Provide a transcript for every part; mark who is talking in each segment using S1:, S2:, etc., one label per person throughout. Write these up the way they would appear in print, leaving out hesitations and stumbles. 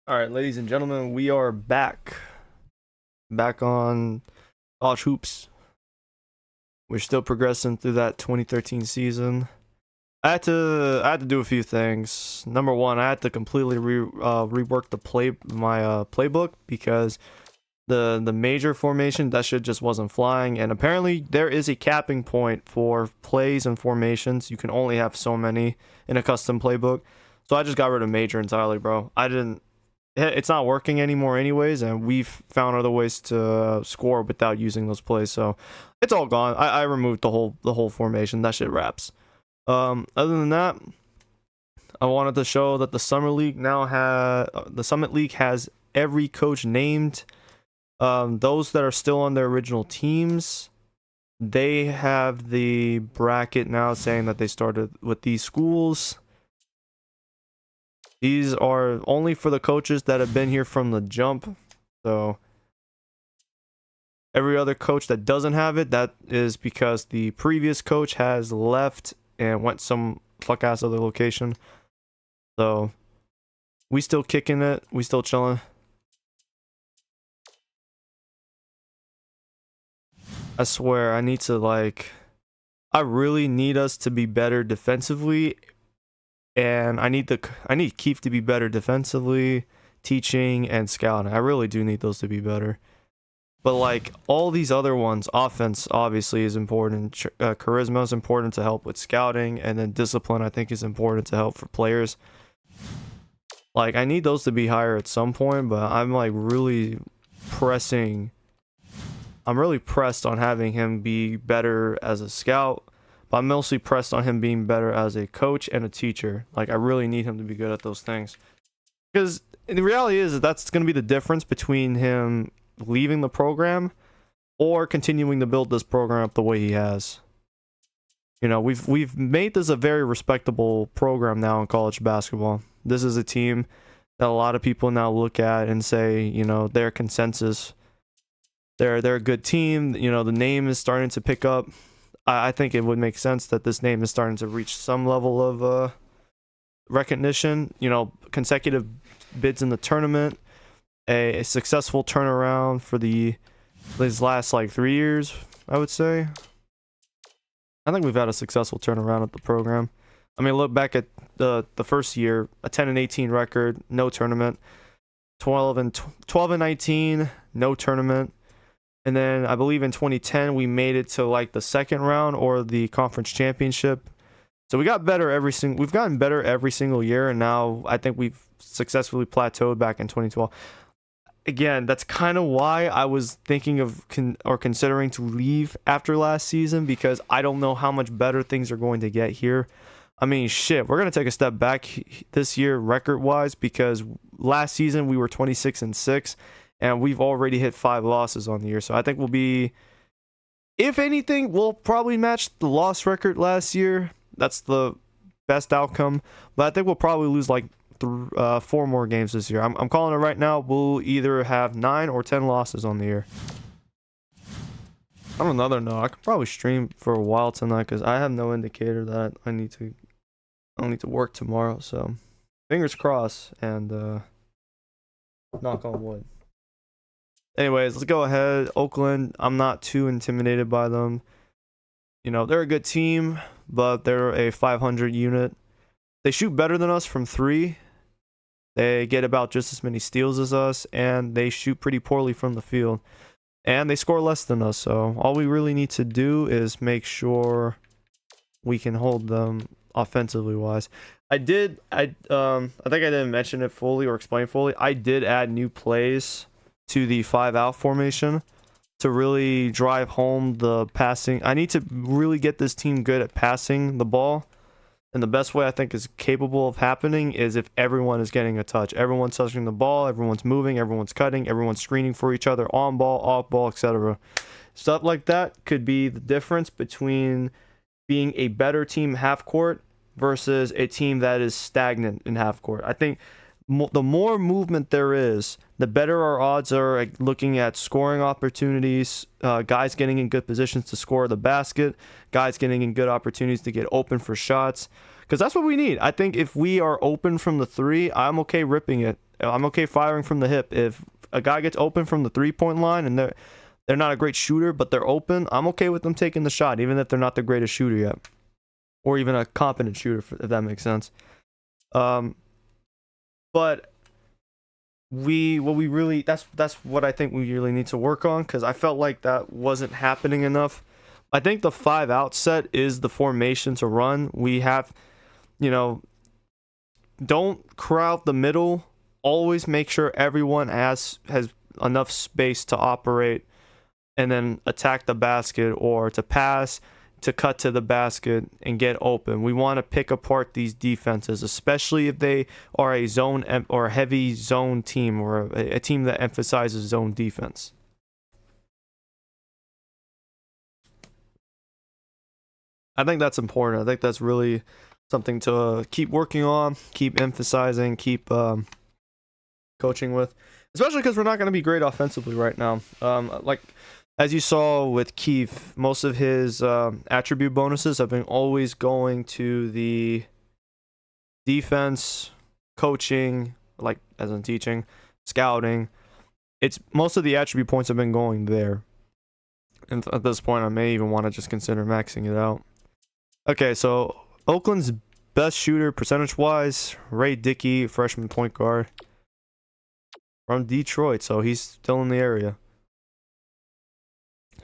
S1: All right, ladies and gentlemen, we are back on college hoops. We're still progressing through that 2013 season. I had to do a few things. Number one, I had to completely rework my playbook because the major formation, that shit just wasn't flying, and apparently there is a capping point for plays and formations. You can only have so many in a custom playbook. So I just got rid of major entirely, bro. It's not working anymore anyways, and we've found other ways to score without using those plays, so it's all gone. I removed the whole formation. That shit wraps. Other than that, I wanted to show that the Summit League has every coach named. Those that are still on their original teams, they have the bracket now saying that they started with these schools. These are only for the coaches that have been here from the jump. So every other coach that doesn't have it, that is because the previous coach has left and went some fuck ass other location. So we still kicking it. We still chilling. I swear I really need us to be better defensively. And I need Keefe to be better defensively, teaching, and scouting. I really do need those to be better. But like all these other ones, offense obviously is important. Charisma is important to help with scouting, and then discipline I think is important to help for players. Like I need those to be higher at some point, but I'm like really pressing. I'm really pressed on having him be better as a scout. But I'm mostly pressed on him being better as a coach and a teacher. Like, I really need him to be good at those things. Because the reality is that that's going to be the difference between him leaving the program or continuing to build this program up the way he has. You know, we've made this a very respectable program now in college basketball. This is a team that a lot of people now look at and say, you know, their consensus. They're a good team. You know, the name is starting to pick up. I think it would make sense that this name is starting to reach some level of recognition. You know, consecutive bids in the tournament, a successful turnaround for these last like 3 years, I would say. I think we've had a successful turnaround at the program. I mean, look back at the first year, a 10-18 record, no tournament. 12-19, no tournament. And then I believe in 2010 we made it to like the second round or the conference championship. So we've gotten better every single year, and now I think we've successfully plateaued back in 2012. Again, that's kind of why I was thinking of considering to leave after last season, because I don't know how much better things are going to get here. I mean, shit, we're going to take a step back this year record-wise, because last season we were 26-6. And we've already hit 5 losses on the year. So I think we'll be, if anything, we'll probably match the loss record last year. That's the best outcome. But I think we'll probably lose like 4 more games this year. I'm calling it right now. We'll either have 9 or 10 losses on the year. On another note, I could probably stream for a while tonight because I have no indicator that I need to work tomorrow. So fingers crossed and knock on wood. Anyways, let's go ahead. Oakland, I'm not too intimidated by them. You know, they're a good team, but they're a 500 unit. They shoot better than us from 3. They get about just as many steals as us, and they shoot pretty poorly from the field. And they score less than us, so all we really need to do is make sure we can hold them offensively wise. I think I didn't mention it fully or explain fully. I did add new plays to the 5-out formation to really drive home the passing. I need to really get this team good at passing the ball. And the best way I think is capable of happening is if everyone is getting a touch. Everyone's touching the ball, everyone's moving, everyone's cutting, everyone's screening for each other, on ball, off ball, etc. Stuff like that could be the difference between being a better team half court versus a team that is stagnant in half court. I think the more movement there is, the better our odds are at looking at scoring opportunities, guys getting in good positions to score the basket, guys getting in good opportunities to get open for shots, because that's what we need. I think if we are open from the 3, I'm okay ripping it I'm okay firing from the hip. If a guy gets open from the 3-point line and they're not a great shooter, but they're open, I'm okay with them taking the shot, even if they're not the greatest shooter yet, or even a competent shooter, if that makes sense. But that's what I think we really need to work on, because I felt like that wasn't happening enough. I think the 5-out set is the formation to run. We have, don't crowd the middle. Always make sure everyone has enough space to operate and then attack the basket, or to pass, to cut to the basket and get open. We want to pick apart these defenses, especially if they are a zone or a heavy zone team, or a team that emphasizes zone defense. I think that's important. I think that's really something to keep working on, keep emphasizing, keep coaching with, especially because we're not going to be great offensively right now. Like as you saw with Keefe, most of his attribute bonuses have been always going to the defense, coaching, like as in teaching, scouting. It's most of the attribute points have been going there. And at this point, I may even want to just consider maxing it out. Okay, so Oakland's best shooter percentage-wise, Ray Dickey, freshman point guard from Detroit, so he's still in the area.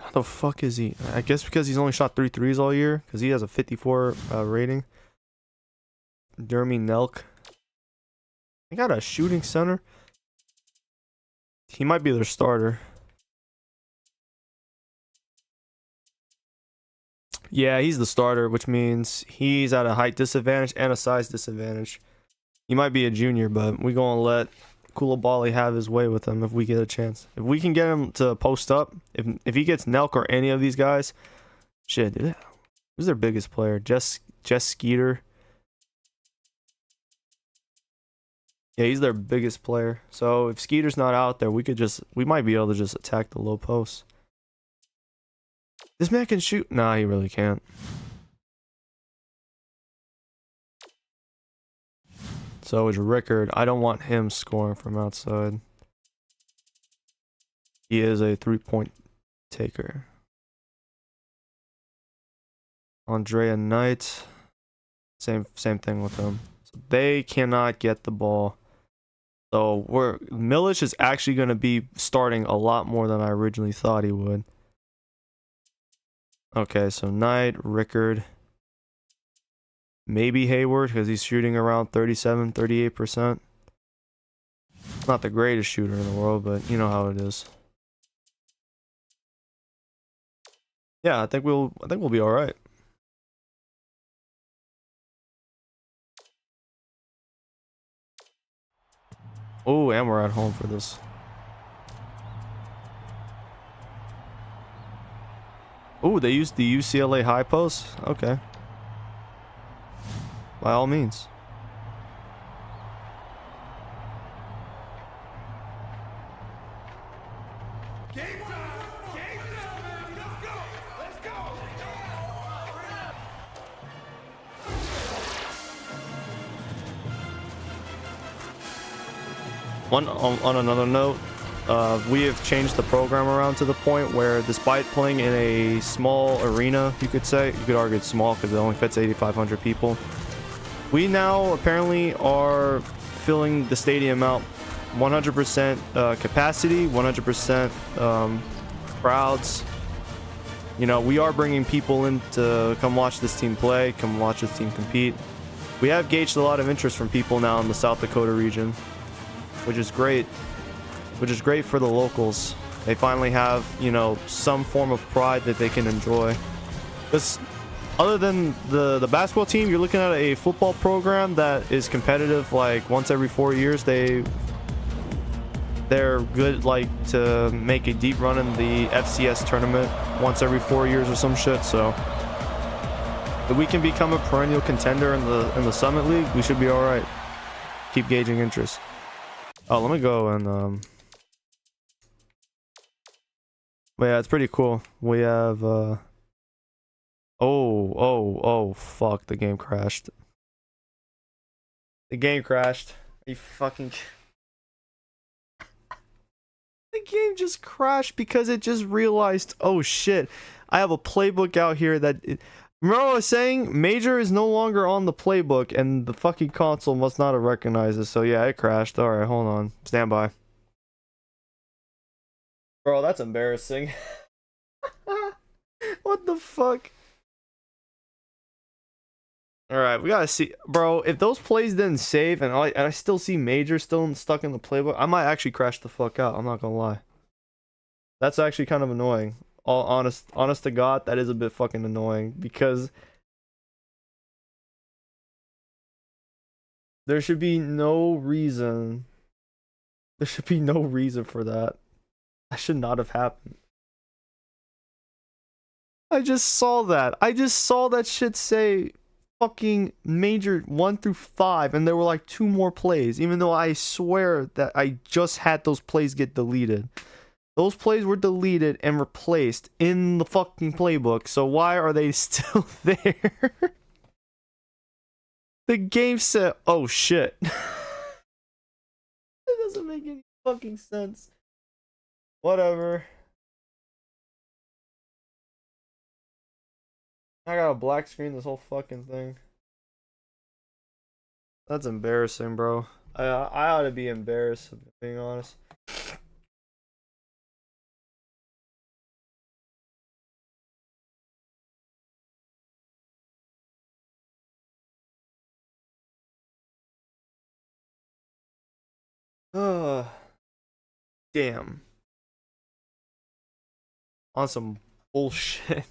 S1: How the fuck is he? I guess because he's only shot 3 threes all year, because he has a 54 rating. Jeremy Nelk. They got a shooting center. He might be their starter. Yeah, he's the starter, which means he's at a height disadvantage and a size disadvantage. He might be a junior, but we're going to let Koulibaly have his way with him if we get a chance. If we can get him to post up, if he gets Nelk or any of these guys, shit, dude, who's their biggest player? Jess Skeeter. Yeah, he's their biggest player. So if Skeeter's not out there, we might be able to just attack the low post. This man can shoot. Nah, he really can't. So is Rickard. I don't want him scoring from outside. He is a 3-point taker. Andrea Knight. Same thing with him. So they cannot get the ball. So Milic is actually going to be starting a lot more than I originally thought he would. Okay, so Knight, Rickard, maybe Hayward, because he's shooting around 37, 38%. Not the greatest shooter in the world, but you know how it is. Yeah, I think we'll be all right. Oh, and we're at home for this. Oh, they used the UCLA high post? Okay. By all means. Game time! Game time! Let's go! Let's go! On another note, we have changed the program around to the point where, despite playing in a small arena, you could argue it's small because it only fits 8,500 people, we now apparently are filling the stadium out 100% capacity, 100% crowds. You know, we are bringing people in to come watch this team play, come watch this team compete. We have gauged a lot of interest from people now in the South Dakota region, which is great. Which is great for the locals. They finally have, some form of pride that they can enjoy. Because other than the basketball team, you're looking at a football program that is competitive like once every 4 years. They're good like to make a deep run in the FCS tournament once every 4 years or some shit. So if we can become a perennial contender in the Summit League, we should be all right. Keep gauging interest. Oh, let me go and but yeah, it's pretty cool. We have oh fuck, the game crashed. The game crashed. Are you fucking The game just crashed because it just realized, oh shit, I have a playbook out here that. Remember what I was saying? Major is no longer on the playbook, and the fucking console must not have recognized it. So yeah, it crashed. All right, hold on, stand by. Bro, that's embarrassing. What the fuck? All right, we gotta see, bro. If those plays didn't save, and I still see Major still stuck in the playbook, I might actually crash the fuck out. I'm not gonna lie. That's actually kind of annoying. All honest to God, that is a bit fucking annoying because there should be no reason. There should be no reason for that. That should not have happened. I just saw that. I just saw that shit say fucking Major 1 through 5, and there were like 2 more plays, even though I swear that I just had those plays get deleted. Those plays were deleted and replaced in the fucking playbook, so why are they still there? The game said, oh shit. It doesn't make any fucking sense. Whatever. I got a black screen this whole fucking thing. That's embarrassing, bro. I ought to be embarrassed, being honest. Damn. On some bullshit.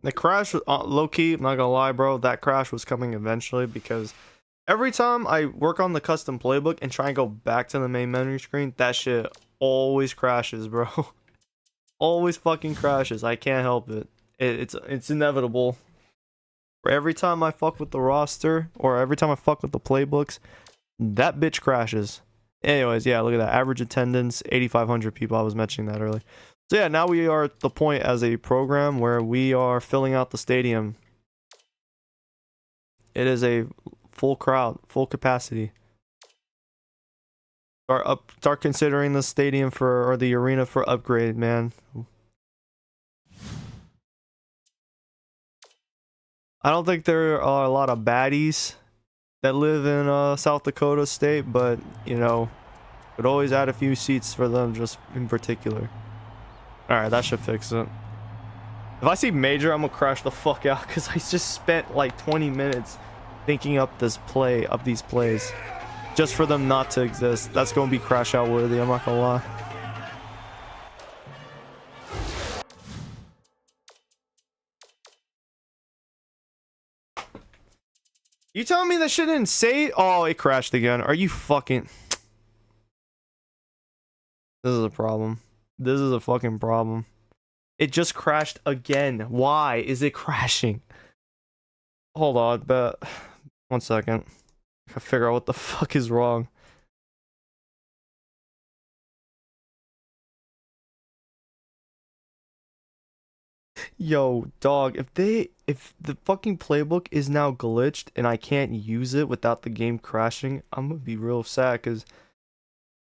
S1: The crash was low key, I'm not gonna lie, bro. That crash was coming eventually because every time I work on the custom playbook and try and go back to the main menu screen, that shit always crashes, bro. Always fucking crashes. I can't help it. It's inevitable. Every time I fuck with the roster or every time I fuck with the playbooks, that bitch crashes. Anyways, yeah, look at that. Average attendance, 8,500 people. I was mentioning that earlier. So yeah, now we are at the point as a program where we are filling out the stadium. It is a full crowd, full capacity. Start considering the stadium for, or the arena for upgrade, man. I don't think there are a lot of baddies that live in South Dakota State, but you know, could always add a few seats for them just in particular. Alright, that should fix it. If I see Major, I'm gonna crash the fuck out because I just spent like 20 minutes thinking up these plays just for them not to exist. That's gonna be crash out worthy, I'm not gonna lie. You telling me that shit didn't say? Oh, it crashed again. Are you fucking... This is a problem. This is a fucking problem. It just crashed again. Why is it crashing? Hold on, but 1 second. I gotta figure out what the fuck is wrong. Yo, dog, if the fucking playbook is now glitched and I can't use it without the game crashing, I'm gonna be real sad because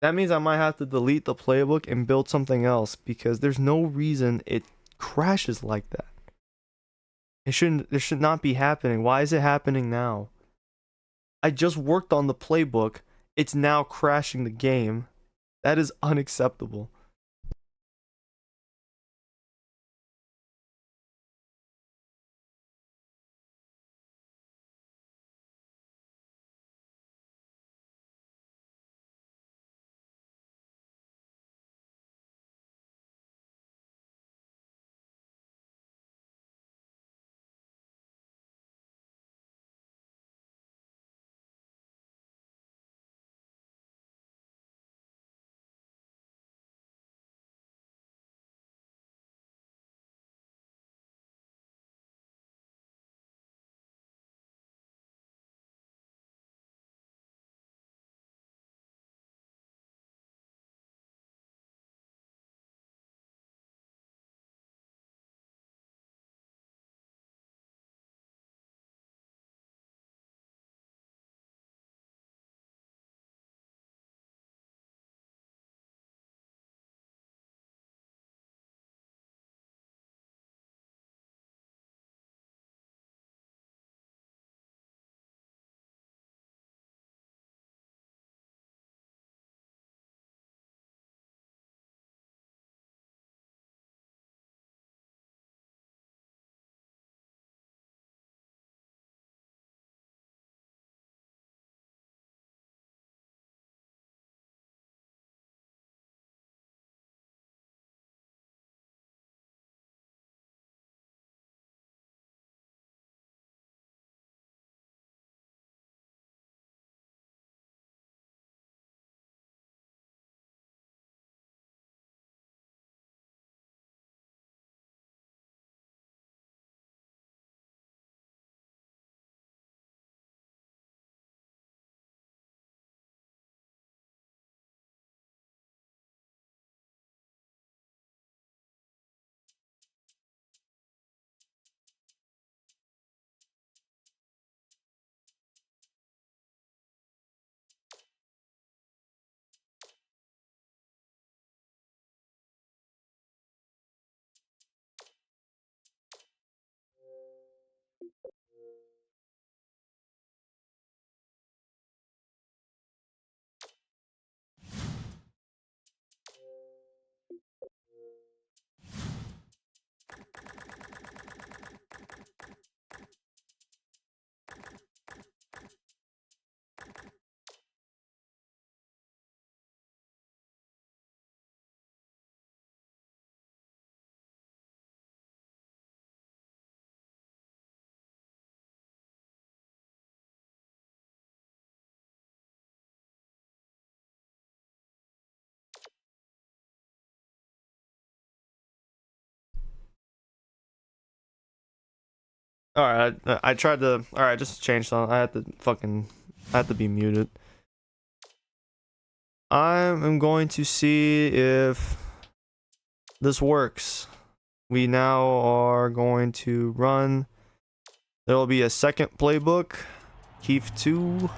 S1: that means I might have to delete the playbook and build something else because there's no reason it crashes like that. It should not be happening. Why is it happening now? I just worked on the playbook. It's now crashing the game. That is unacceptable. All right, I tried to. All right, just change something. I had to be muted. I'm going to see if this works. We now are going to run. There'll be a second playbook. Keefe 2.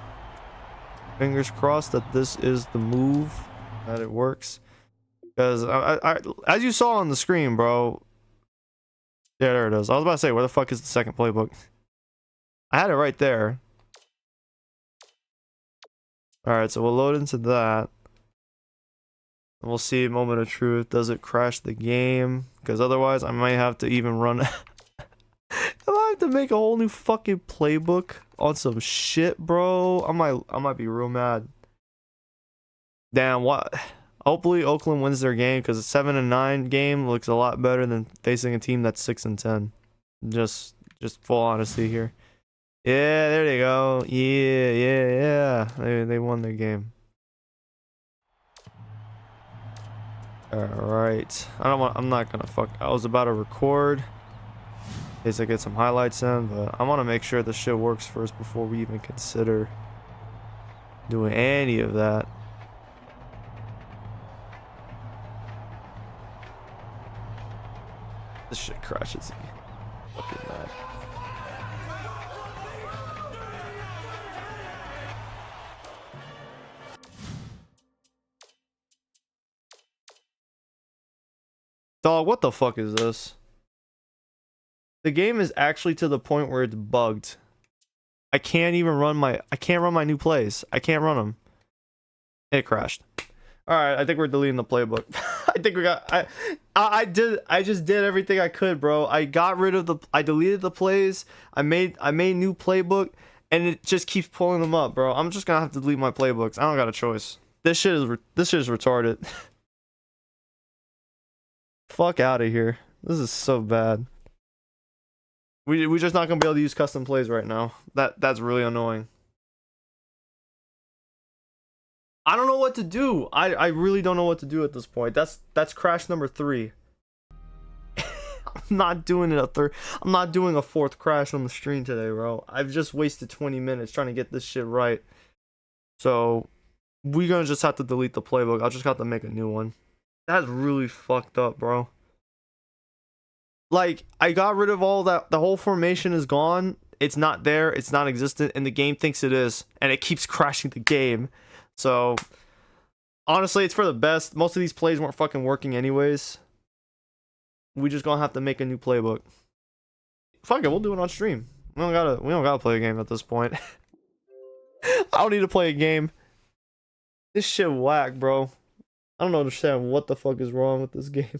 S1: Fingers crossed that this is the move, that it works. Because as you saw on the screen, bro. Yeah, there it is. I was about to say, where the fuck is the second playbook? I had it right there. Alright, so we'll load into that. And we'll see, moment of truth. Does it crash the game? Because otherwise, I might have to even run... I might have to make a whole new fucking playbook on some shit, bro. I might be real mad. Damn, what? Hopefully Oakland wins their game, because a 7-9 game looks a lot better than facing a team that's 6-10. Just full honesty here. Yeah, there they go. Yeah. They won their game. Alright. I'm not gonna fuck. I was about to record. In case I get some highlights in, but I want to make sure this shit works first before we even consider doing any of that. This shit crashes me. Fucking mad. Dog, what the fuck is this? The game is actually to the point where it's bugged. I can't run my new plays. I can't run them. It crashed. Alright, I think we're deleting the playbook. I think we got I just did everything I could, bro. I deleted the plays. I made new playbook, and it just keeps pulling them up, bro. I'm just gonna have to delete my playbooks. I don't got a choice. This shit is retarded. Fuck out of here. This is so bad. We're just not gonna be able to use custom plays right now. That's really annoying. I don't know what to do. I really don't know what to do at this point. That's crash number 3. I'm not doing I'm not doing a 4th crash on the stream today, bro. I've just wasted 20 minutes trying to get this shit right. So we're gonna just have to delete the playbook. I'll just have to make a new one. That's really fucked up, bro. Like, I got rid of all that. The whole formation is gone. It's not there. It's not existent. And the game thinks it is. And it keeps crashing the game. So, honestly, it's for the best. Most of these plays weren't fucking working anyways. We just gonna have to make a new playbook. Fuck it, we'll do it on stream. We don't gotta play a game at this point. I don't need to play a game. This shit whack, bro. I don't understand what the fuck is wrong with this game.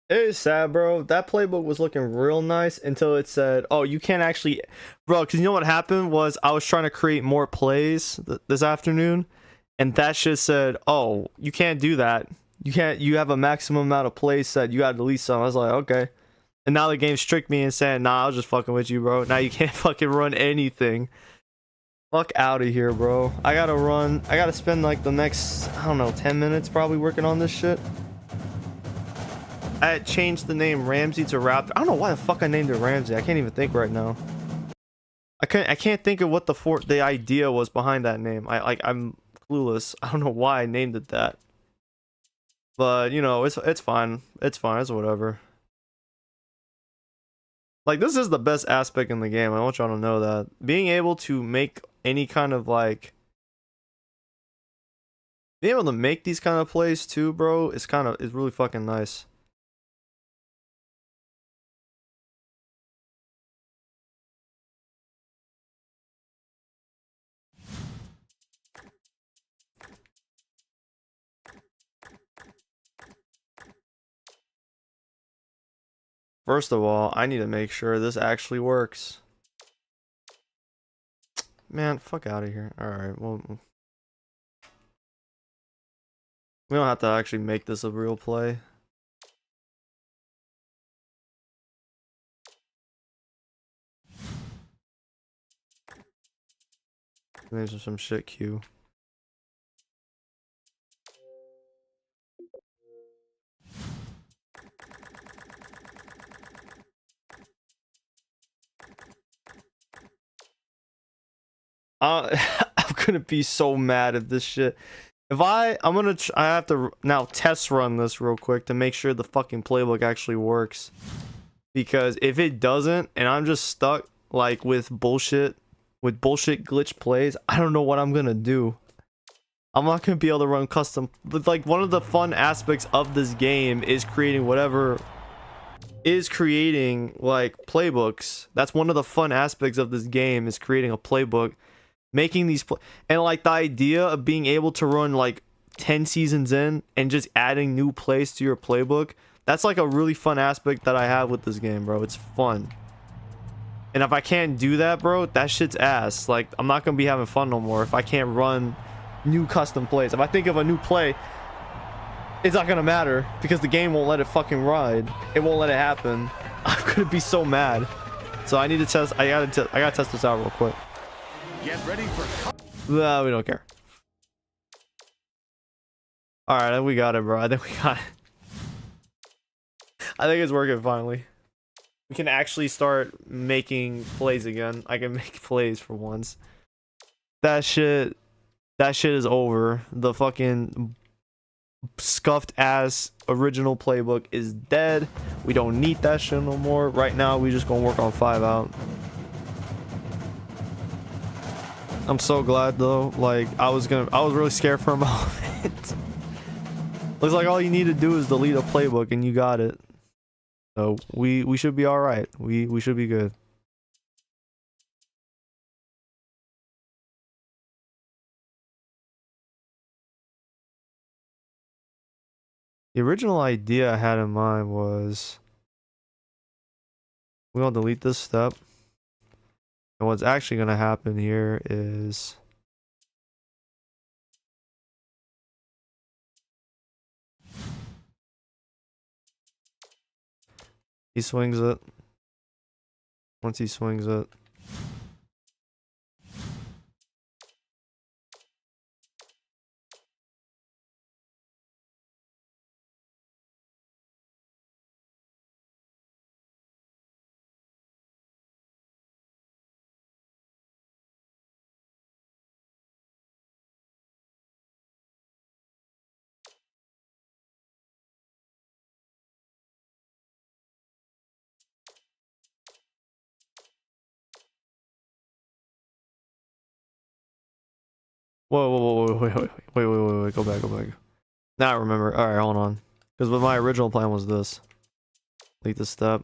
S1: It is sad, bro. That playbook was looking real nice until it said, oh, you can't actually... Bro, because you know what happened was I was trying to create more plays this afternoon, and that shit said, oh, you can't do that. You have a maximum amount of plays set. You gotta delete some. I was like, okay. And now the game's tricked me and saying, nah, I was just fucking with you, bro. Now you can't fucking run anything. Fuck out of here, bro. I gotta spend like the next, I don't know, 10 minutes probably working on this shit. I had changed the name Ramsey to Raptor. I don't know why the fuck I named it Ramsey. I can't even think right now. can't think of what the idea was behind that name. I'm clueless. I don't know why I named it that. But you know, it's fine. It's fine. It's whatever. Like, this is the best aspect in the game. I want y'all to know that. Being able to make any kind of like being able to make these kind of plays too, bro, is really fucking nice. First of all, I need to make sure this actually works. Man, fuck out of here. Alright, well, we don't have to actually make this a real play. Maybe some shit queue. I'm gonna be so mad at this shit. If I have to now test run this real quick to make sure the fucking playbook actually works. Because if it doesn't, and I'm just stuck like with bullshit glitch plays, I don't know what I'm gonna do. I'm not gonna be able to run custom. But like, one of the fun aspects of this game is creating like playbooks. That's one of the fun aspects of this game, is creating a playbook, making these and like the idea of being able to run like 10 seasons in and just adding new plays to your playbook. That's like a really fun aspect that I have with this game, bro. It's fun. And if I can't do that, bro, that shit's ass. Like, I'm not gonna be having fun no more if I can't run new custom plays. If I think of a new play, it's not gonna matter because the game won't let it fucking ride. It won't let it happen. I'm gonna be so mad. So I need to test. I gotta test this out real quick.
S2: Get ready for.
S1: No, we don't care. All right, we got it, bro. I think we got it. I think it's working finally. We can actually start making plays again. I can make plays for once. That shit is over. The fucking scuffed ass original playbook is dead. We don't need that shit no more. Right now, we just gonna work on 5 out. I'm so glad though. Like, I was really scared for a moment. Looks like all you need to do is delete a playbook and you got it. So we should be all right. We should be good. The original idea I had in mind was we're gonna delete this step. And what's actually gonna happen here is he swings it. Once he swings it, whoa, wait, go back. Now I remember. All right, hold on. Because my original plan was this. Delete this step.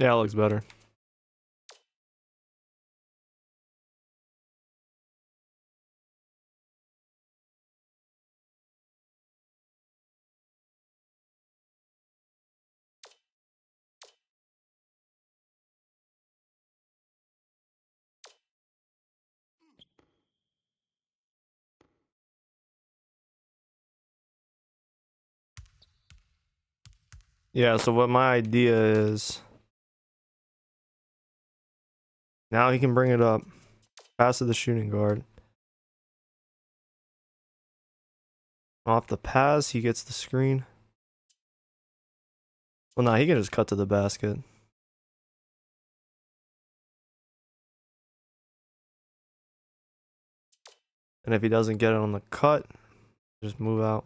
S1: Yeah, it looks better. Yeah, so what my idea is, now he can bring it up. Pass to the shooting guard. Off the pass, he gets the screen. Well, nah, he can just cut to the basket. And if he doesn't get it on the cut, just move out.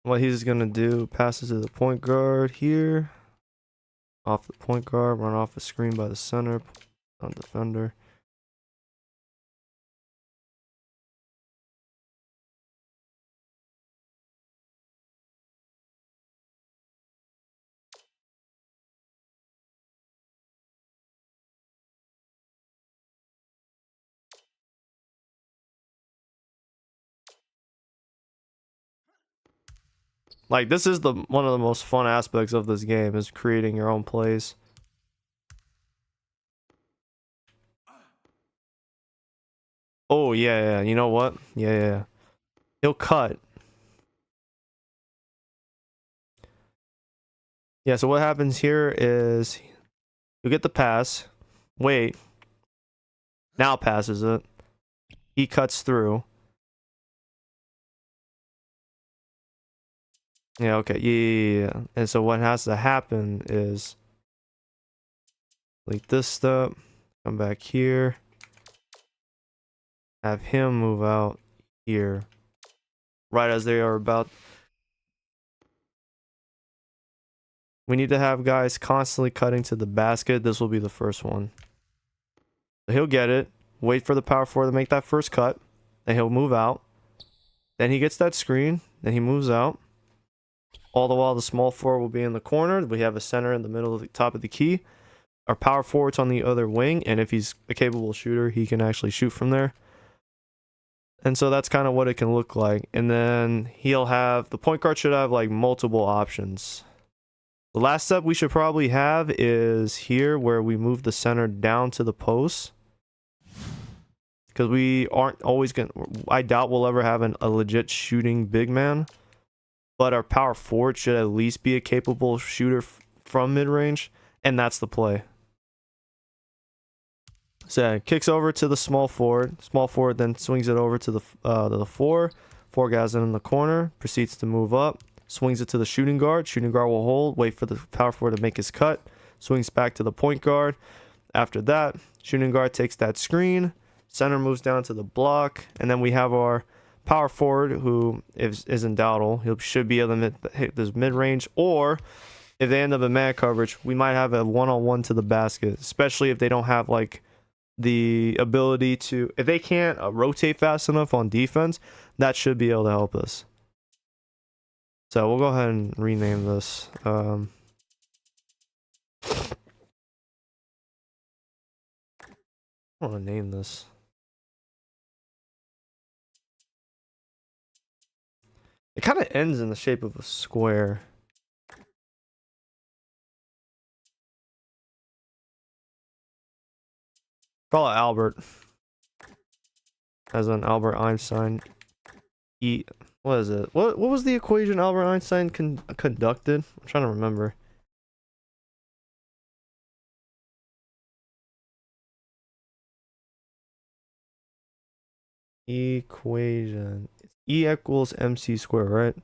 S1: What he's gonna do, passes to the point guard here. Off the point guard, run off the screen by the center, on defender. Like, this is the one of the most fun aspects of this game, is creating your own plays. Oh yeah, yeah. You know what? Yeah, yeah, yeah. He'll cut. Yeah. So what happens here is you get the pass. Wait. Now passes it. He cuts through. Yeah. Okay. Yeah, yeah, yeah. And so what has to happen is delete this step. Come back here. Have him move out here. Right as they are about. We need to have guys constantly cutting to the basket. This will be the first one. He'll get it. Wait for the power forward to make that first cut. Then he'll move out. Then he gets that screen. Then he moves out. All the while, the small forward will be in the corner. We have a center in the middle of the top of the key. Our power forward's on the other wing. And if he's a capable shooter, he can actually shoot from there. And so that's kind of what it can look like. And then he'll have, the point guard should have like multiple options. The last step we should probably have is here where we move the center down to the post. Because we aren't always going to, I doubt we'll ever have a legit shooting big man. But our power forward should at least be a capable shooter from mid-range. And that's the play. So yeah, kicks over to the small forward. Small forward then swings it over to the four. Four guys in the corner. Proceeds to move up. Swings it to the shooting guard. Shooting guard will hold. Wait for the power forward to make his cut. Swings back to the point guard. After that, shooting guard takes that screen. Center moves down to the block. And then we have our power forward who is in Dowdle. He should be able to hit this mid-range. Or if they end up in man coverage, we might have a one-on-one to the basket. Especially if they don't have like the ability to, if they can't rotate fast enough on defense, that should be able to help us. So we'll go ahead and rename this. I want to name this. It kind of ends in the shape of a square. Call it Albert. As an Albert Einstein. What is it? What was the equation Albert Einstein conducted? I'm trying to remember. Equation. E equals mc squared, right?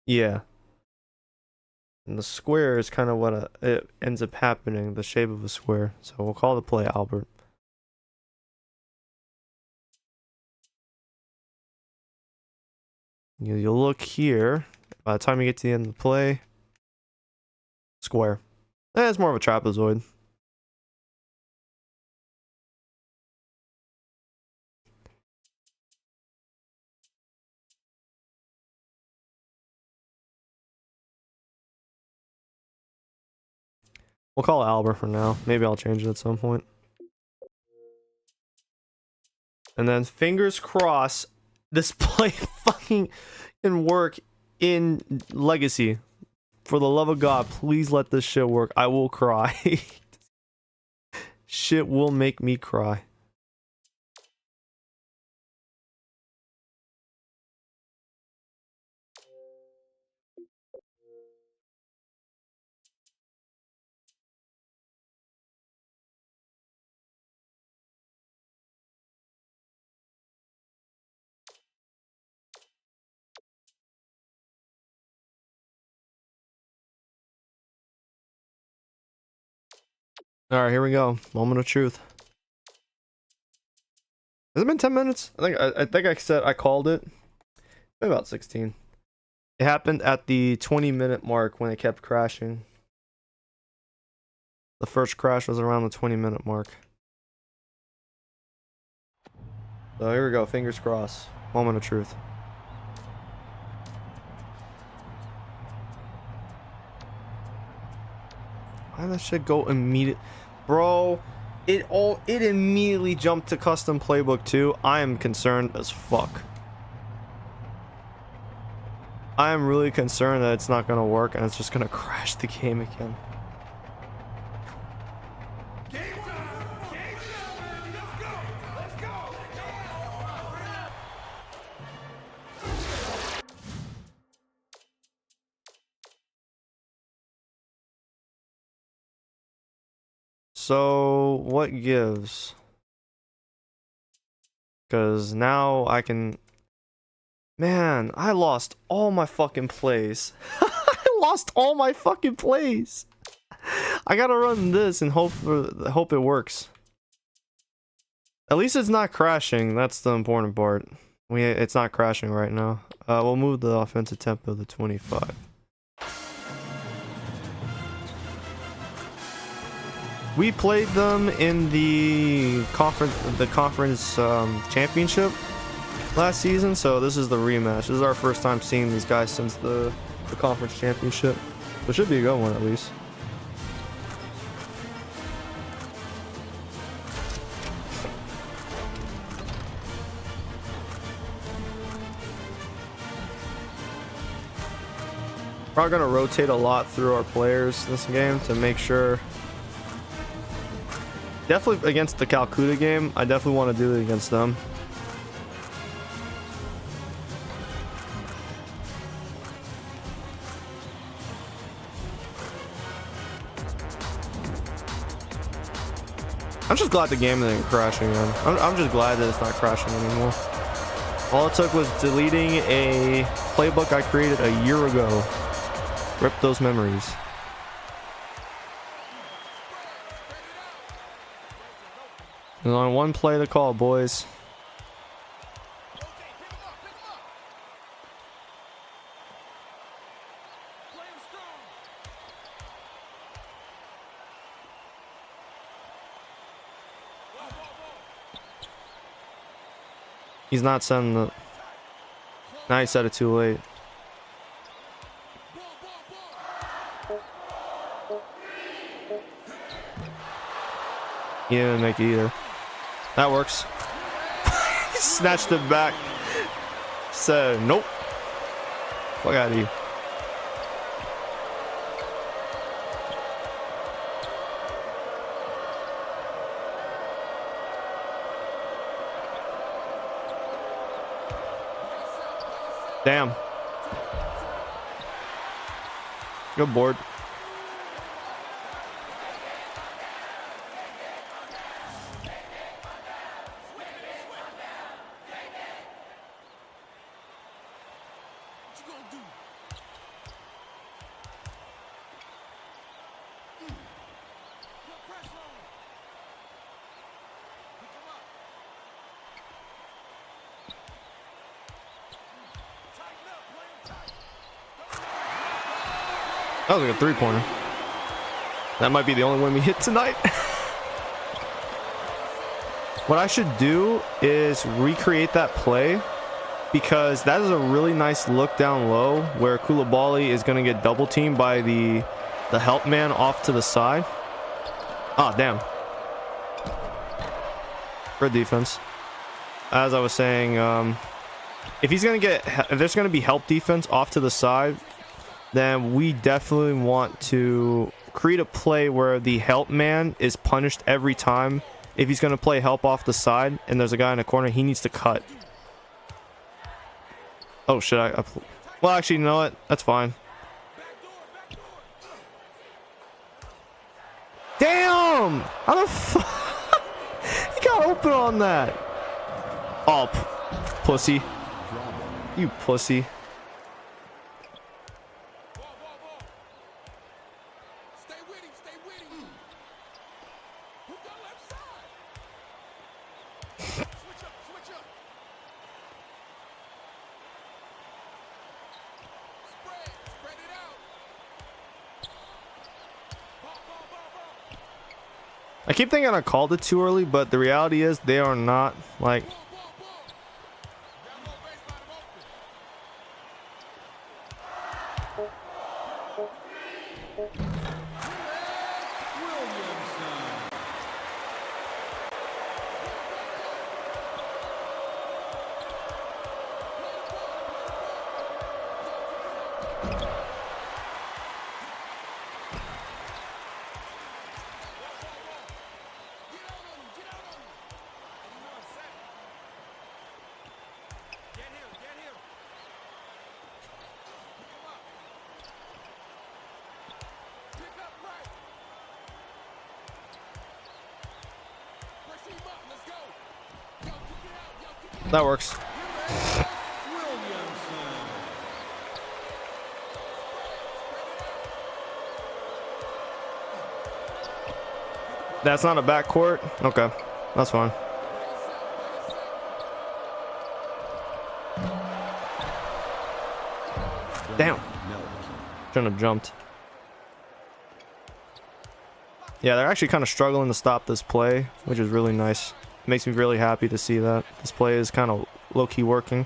S1: Yeah. And the square is kind of what it ends up happening, the shape of a square. So we'll call the play Albert. You'll look here. By the time you get to the end of the play, Square. It's more of a trapezoid. We'll call it Albert for now. Maybe I'll change it at some point. And then fingers crossed this play fucking can work in Legacy. For the love of God, please let this shit work. I will cry. Shit will make me cry. Alright, here we go. Moment of truth. Has it been 10 minutes? I think I said I called it. Maybe about 16. It happened at the 20-minute mark when it kept crashing. The first crash was around the 20-minute mark. So here we go, fingers crossed. Moment of truth. Why did that shit go immediate? Bro, it immediately jumped to custom playbook 2. I am concerned as fuck. I am really concerned that it's not gonna work and it's just gonna crash the game again. So what gives? Because now I can... Man, I lost all my fucking plays. I lost all my fucking plays. I gotta run this and hope it works. At least it's not crashing. That's the important part. It's not crashing right now. We'll move the offensive tempo to 25. We played them in the conference championship last season, so this is the rematch. This is our first time seeing these guys since the conference championship. So it should be a good one at least. Probably gonna rotate a lot through our players this game to make sure. Definitely against the Calcutta game, I definitely want to do it against them. I'm just glad the game didn't crash again. I'm just glad that it's not crashing anymore. All it took was deleting a playbook I created a year ago. Rip those memories. There's only one play to call, boys. He's not sending the... Now he said it too late. He didn't make it either. That works. He snatched it back. Said, nope. Fuck out of you. Damn. Good board. That was like a three-pointer. That might be the only one we hit tonight. What I should do is recreate that play, because that is a really nice look down low where Koulibaly is going to get double teamed by the help man off to the side. Oh, damn. Good defense. As I was saying, if there's going to be help defense off to the side, then we definitely want to create a play where the help man is punished every time. If he's going to play help off the side and there's a guy in the corner, he needs to cut. Oh shit, well, actually, you know what? That's fine. Damn! How the fuck? He got open on that. Oh, pussy. You pussy. I keep thinking I called it too early, but the reality is they are not, like... That works. That's not a backcourt? Okay, that's fine. Damn. Shouldn't have jumped. Yeah, they're actually kind of struggling to stop this play, which is really nice. Makes me really happy to see that. This play is kind of low-key working.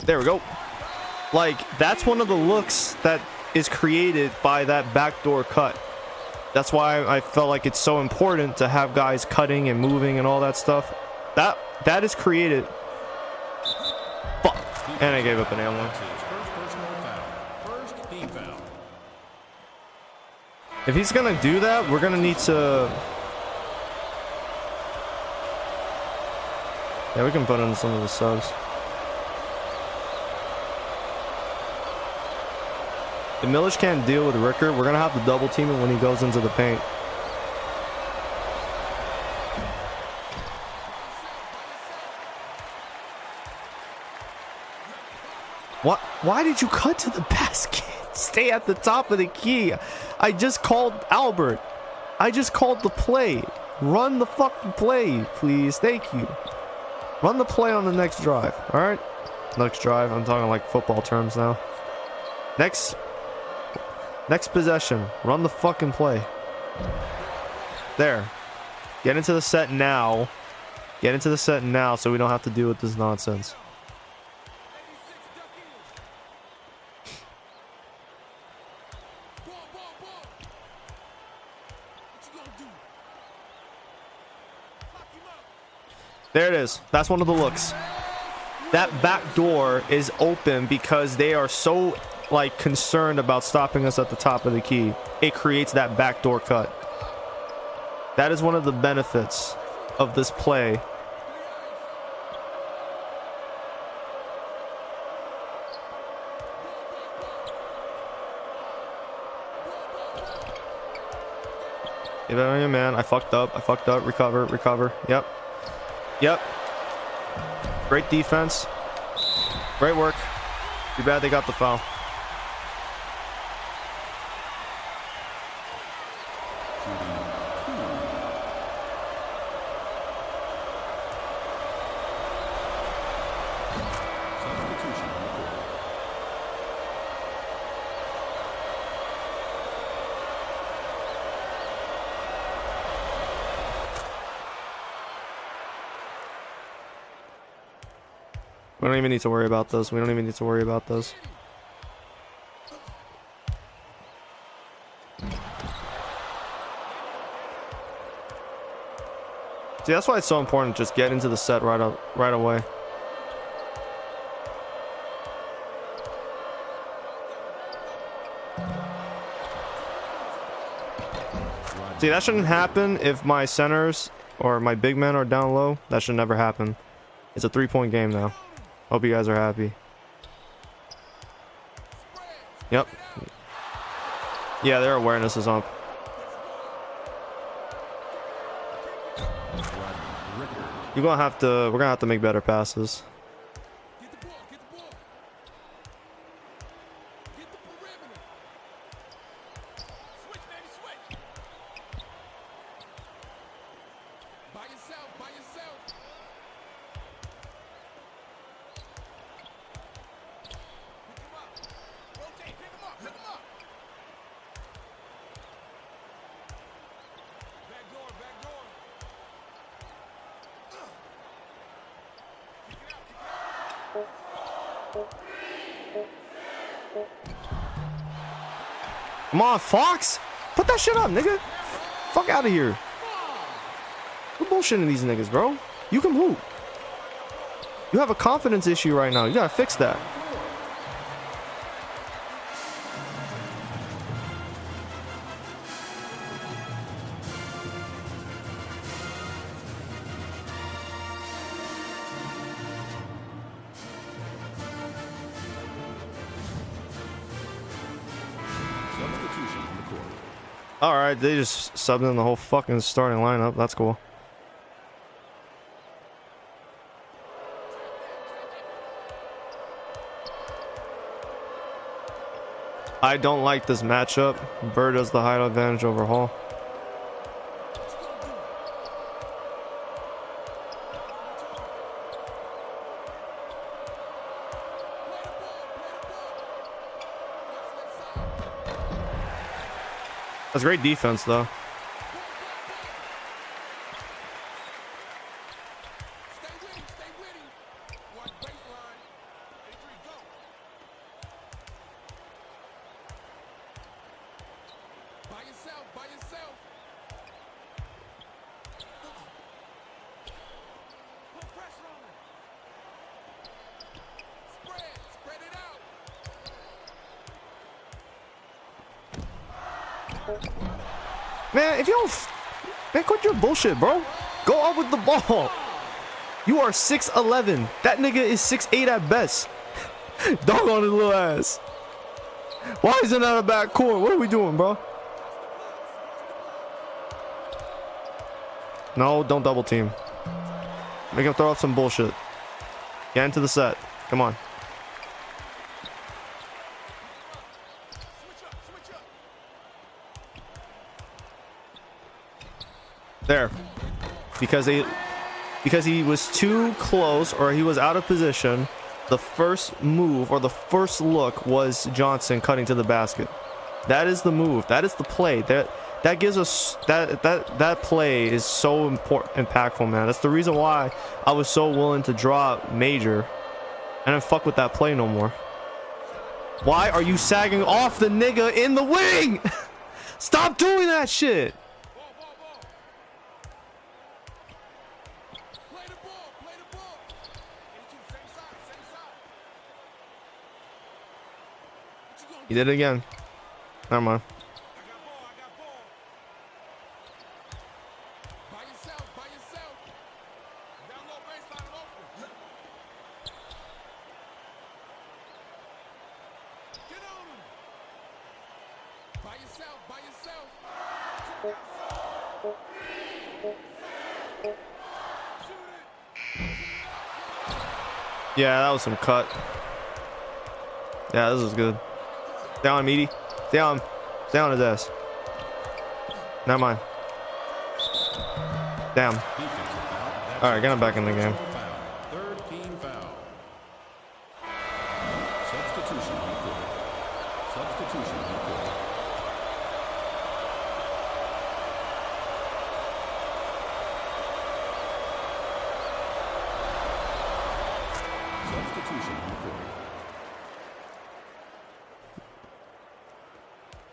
S1: There we go. Like, that's one of the looks that is created by that backdoor cut. That's why I felt like it's so important to have guys cutting and moving and all that stuff. That is created. Fuck. And I gave up an one. If he's gonna do that, we're gonna need to... Yeah, we can put in some of the subs. If Milic can't deal with Ricker, we're gonna have to double team him when he goes into the paint. What? Why did you cut to the basket? Stay at the top of the key. I just called Albert. I just called the play. Run the fucking play, please. Thank you. Run the play on the next drive. All right? Next drive. I'm talking like football terms now. Next possession. Run the fucking play. There. Get into the set now. Get into the set now so we don't have to deal with this nonsense. There it is. That's one of the looks. That back door is open because they are so like concerned about stopping us at the top of the key. It creates that backdoor cut. That is one of the benefits of this play. Yeah, man, I fucked up. Recover. Yep. Great defense. Great work. Too bad they got the foul. We don't even need to worry about those. We don't even need to worry about those. See, that's why it's so important to just get into the set right away. See, that shouldn't happen if my centers or my big men are down low. That should never happen. It's a 3-point game now. Hope you guys are happy. Yep. Yeah, their awareness is up. We're gonna have to make better passes. Come on, Fox! Put that shit up, nigga! Fuck out of here. We're bullshitting these niggas, bro. You can hoop. You have a confidence issue right now. You gotta fix that. Alright, they just subbed in the whole fucking starting lineup. That's cool. I don't like this matchup. Bird has the height advantage over Hall. That's great defense, though. Man, if you don't... Man, quit your bullshit, bro. Go up with the ball. You are 6'11". That nigga is 6'8" at best. Dog on his little ass. Why is it not a back court? What are we doing, bro? No, don't double team. Make him throw out some bullshit. Get into the set. Come on. There. Because he was too close or he was out of position, the first move or the first look was Johnson cutting to the basket. That is the move. That is the play. That gives us that play is so impactful, man. That's the reason why I was so willing to draw Major and then fuck with that play no more. Why are you sagging off the nigga in the wing? Stop doing that shit. He did it again. Never mind. Yeah, that was some cut. Yeah, this is good. Down, meaty. Down. Down his ass. Never mind. Damn. Alright, get him back in the game.
S2: Third team foul. Substitution recorded. Substitution recorded.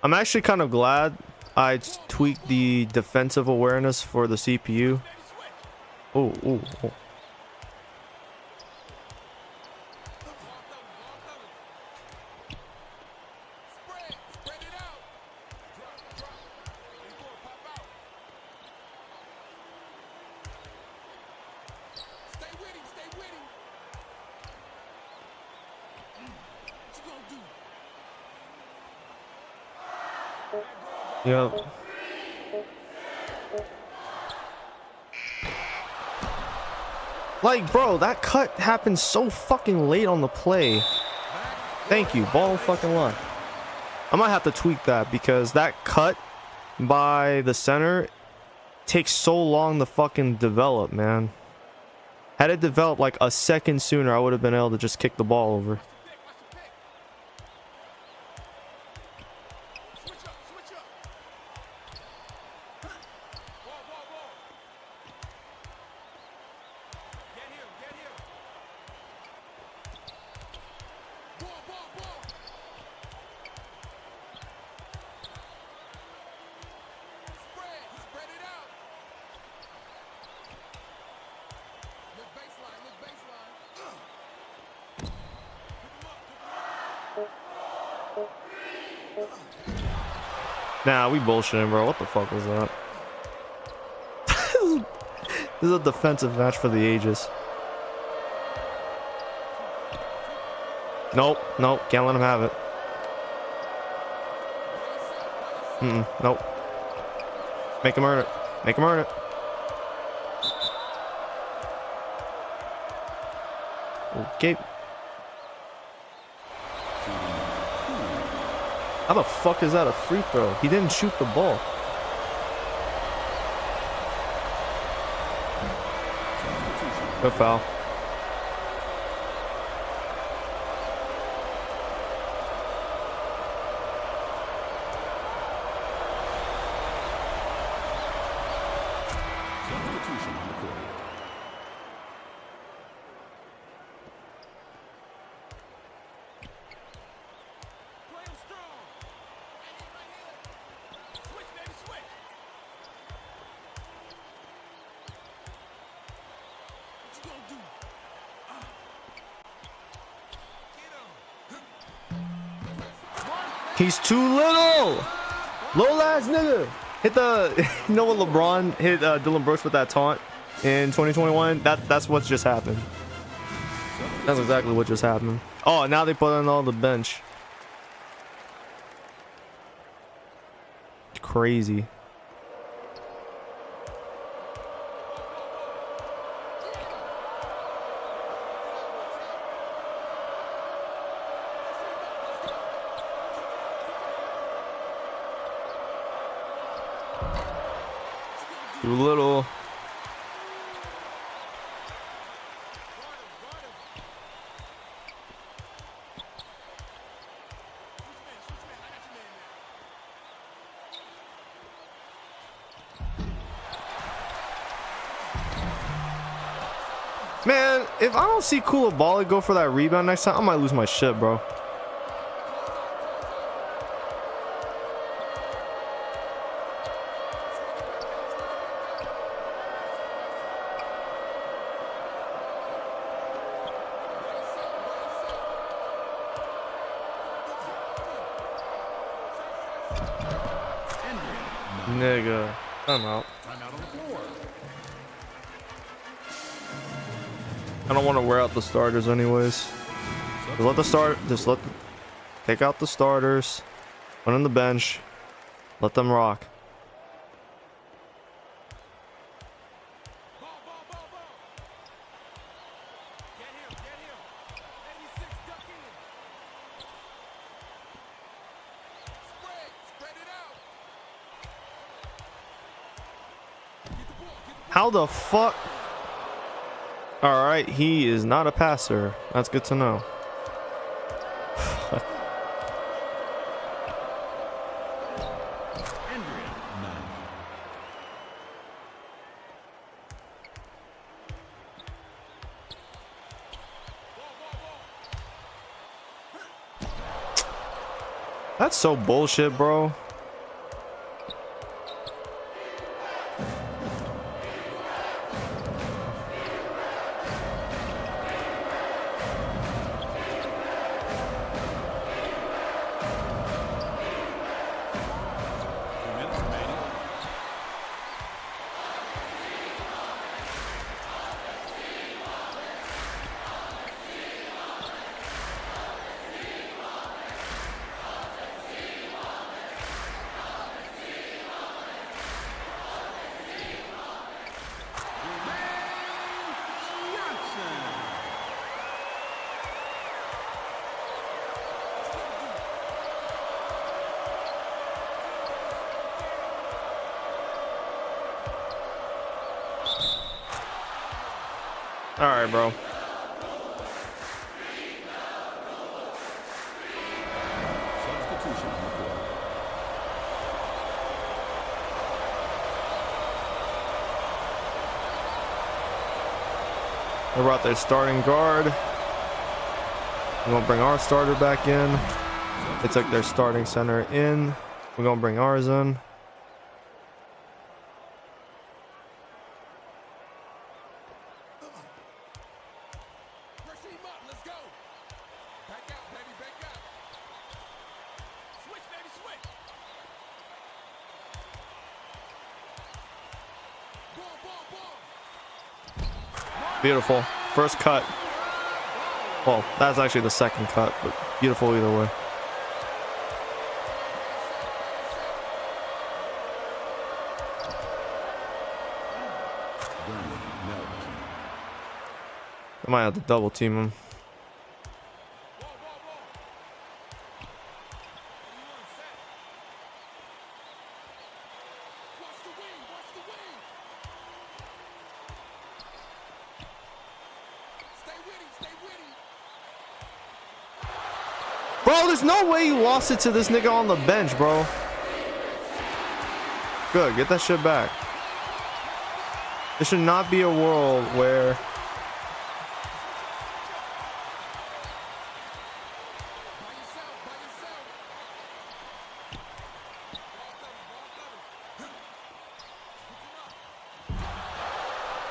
S1: I'm actually kind of glad I tweaked the defensive awareness for the CPU. Oh, oh, oh. Yep. Like, bro, that cut happened so fucking late on the play. Thank you, ball fucking line. I might have to tweak that because that cut by the center takes so long to fucking develop, man. Had it developed like a second sooner, I would have been able to just kick the ball over. Nah, we bullshitting, bro. What the fuck was that? This is a defensive match for the ages. Nope, nope, can't let him have it. Nope. Make him earn it. Make him earn it. Okay. How the fuck is that a free throw? He didn't shoot the ball. Good foul.
S2: Substitution on the court.
S1: He's too little. Little ass nigga. Hit the, you know what LeBron hit Dylan Brooks with that taunt in 2021? That's what's just happened. That's exactly what just happened. Oh, now they put on all the bench. Crazy. Too little. Man, if I don't see Koulibaly go for that rebound next time, I might lose my shit, bro. Nigga, I'm out.
S2: Timeout on the floor.
S1: I don't want to wear out the starters anyways. Take out the starters, put on the bench, let them rock. How the fuck? All right, he is not a passer. That's good to know. That's so bullshit, bro. All right, bro.
S2: Substitution on the court.
S1: They brought their starting guard. We're gonna bring our starter back in. They took their starting center in. We're gonna bring ours in.
S2: Pressure him up. Let's go. Back out, baby. Back out. Switch, baby. Switch. Ball.
S1: Beautiful. First cut. Well, that's actually the second cut, but beautiful either way. I might have to double team him.
S2: Watch the wing. Watch the wing. Stay with him. Stay with him.
S1: Bro, there's no way you lost it to this nigga on the bench, bro. Good, get that shit back. There should not be a world where...
S2: By yourself. By yourself.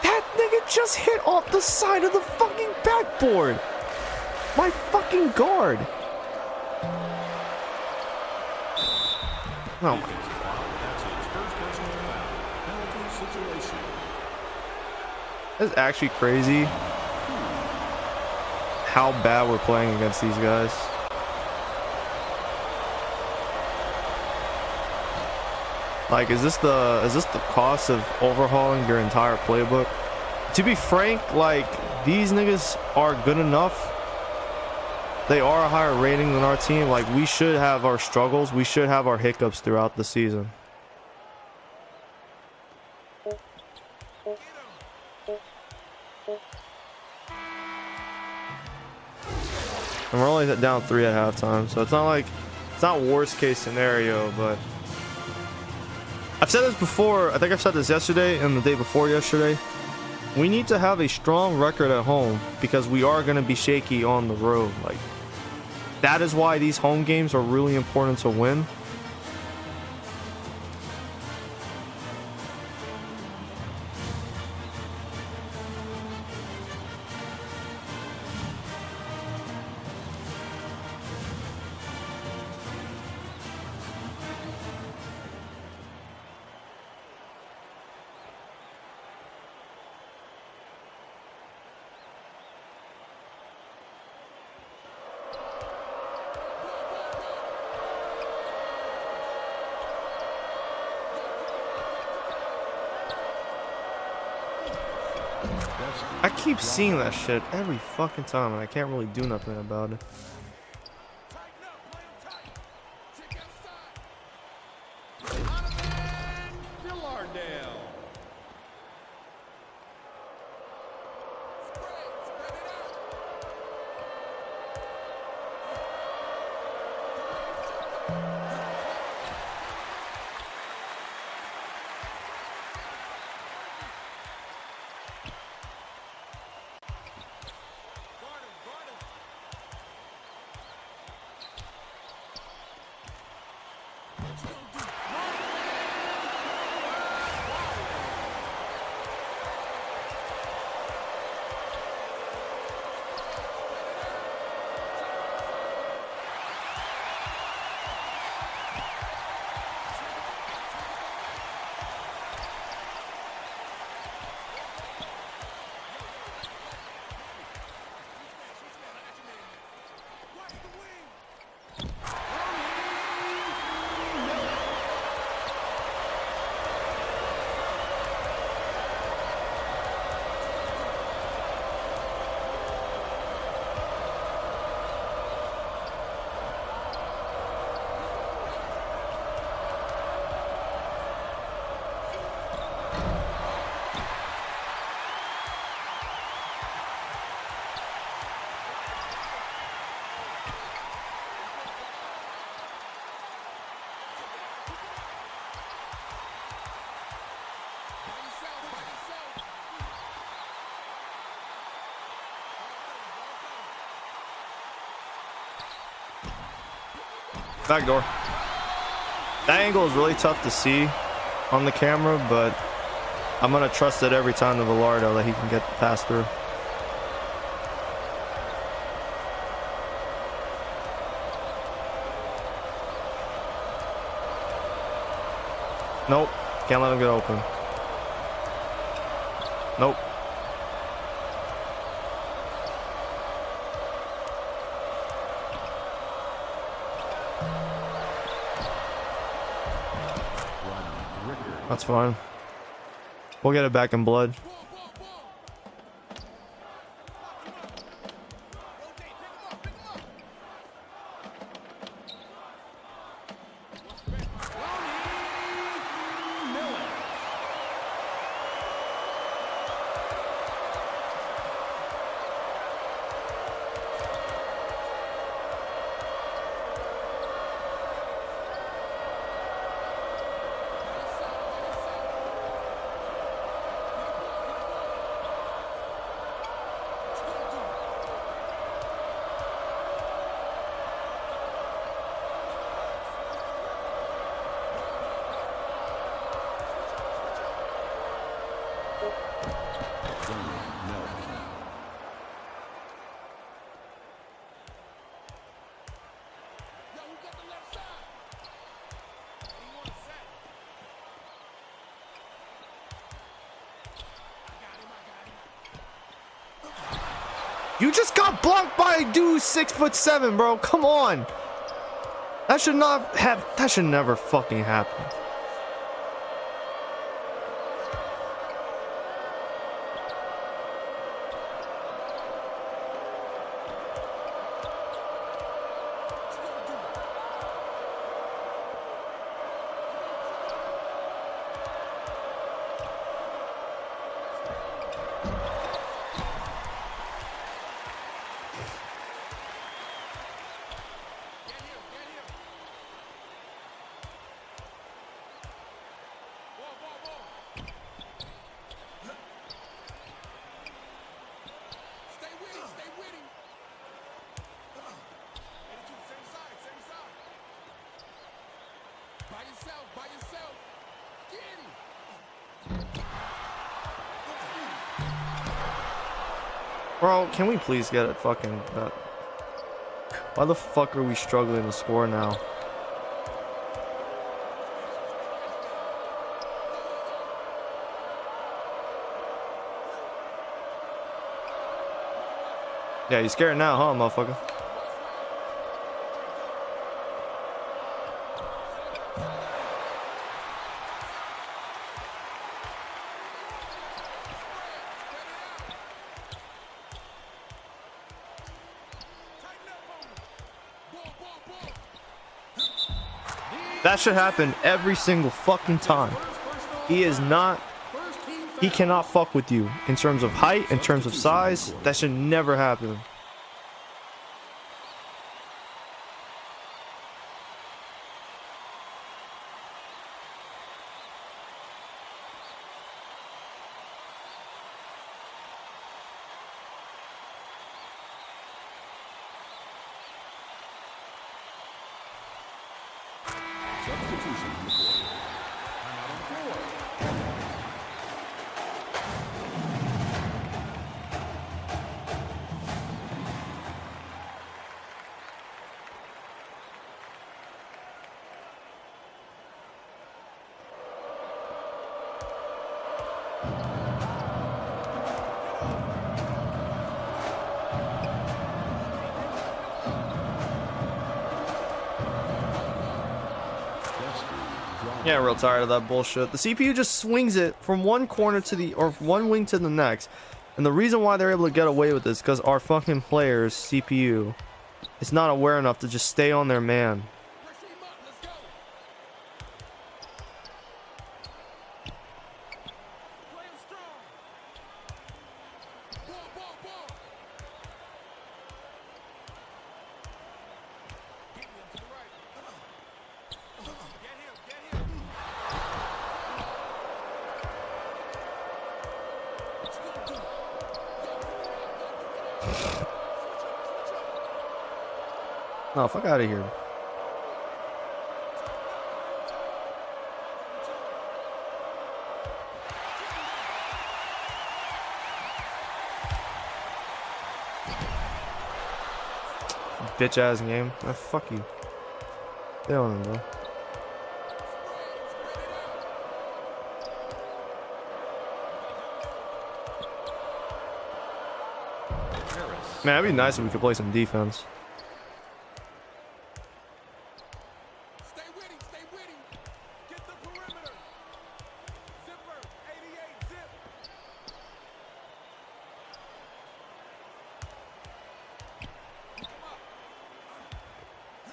S1: That nigga just hit off the side of the fucking backboard. My fucking guard. Oh my.
S2: That's his first personal foul. Penalty situation.
S1: It's actually crazy how bad we're playing against these guys. Like, is this the cost of overhauling your entire playbook? To be frank, like, these niggas are good enough. They are a higher rating than our team. Like, we should have our struggles. We should have our hiccups throughout the season. And we're only down 3 at halftime, so it's not worst case scenario, but I've said this before. I think I've said this yesterday and the day before yesterday. We need to have a strong record at home because we are going to be shaky on the road. Like, that is why these home games are really important to win. I keep seeing that shit every fucking time and I can't really do nothing about it.
S2: Tighten up. Play him tight. Check outside. Out of there. Villardale. Spread it out. Guard him.
S1: Back door. That angle is really tough to see on the camera, but I'm going to trust it every time to Velardo that he can get the pass through. Nope. Can't let him get open. Nope. That's fine. We'll get it back in blood. You just got blocked by a dude 6'7", bro. Come on. That should not have. That should never fucking happen.
S2: By yourself. Get him.
S1: Bro, can we please get it fucking... Why the fuck are we struggling to score now? Yeah, you scared now, huh, motherfucker? That should happen every single fucking time. He is not... He cannot fuck with you in terms of height, in terms of size. That should never happen.
S2: Substitution. I'm out on the floor.
S1: Yeah, real tired of that bullshit. The CPU just swings it from one corner to the, or one wing to the next. And the reason why they're able to get away with this is because our fucking players' CPU is not aware enough to just stay on their man. No, fuck out of here. bitch ass game. Fuck you. Stay on him, bro. Man, it'd be nice if we could play some defense.
S2: Stay with him, stay with him. Get the perimeter. Zipper, 88, zip. Pick him up.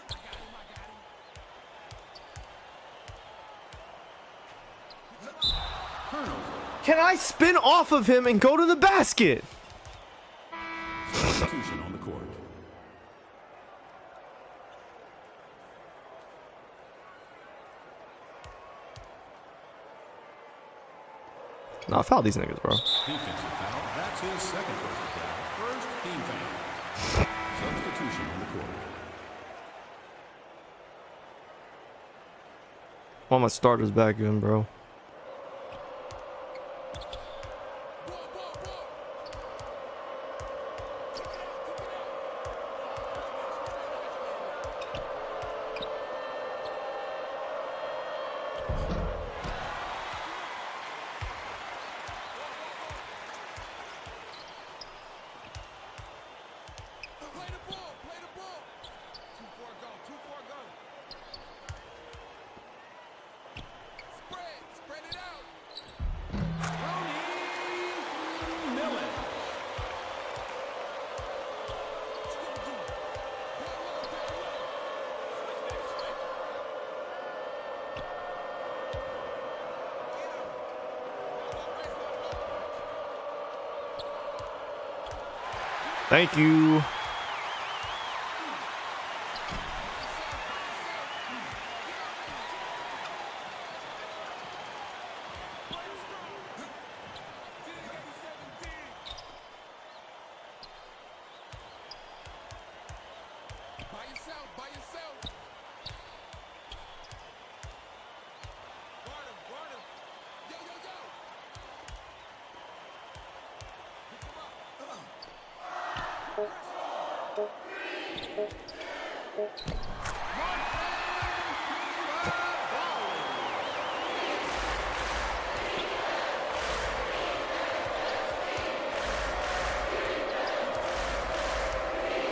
S2: I got him, I got him.
S1: Can I spin off of him and go to the basket?
S3: Substitution on the court.
S1: Nah, foul these niggas, bro.
S3: Defensive foul. That's his second personal foul. First team foul. Substitution on the court.
S1: Want my starters back in, bro.
S2: Play the ball, play the ball. 2-4 go, 2-4 go. Spread it out.
S3: Miller.
S1: Thank you.
S2: By yourself. Guard him. Yo. Pick him up.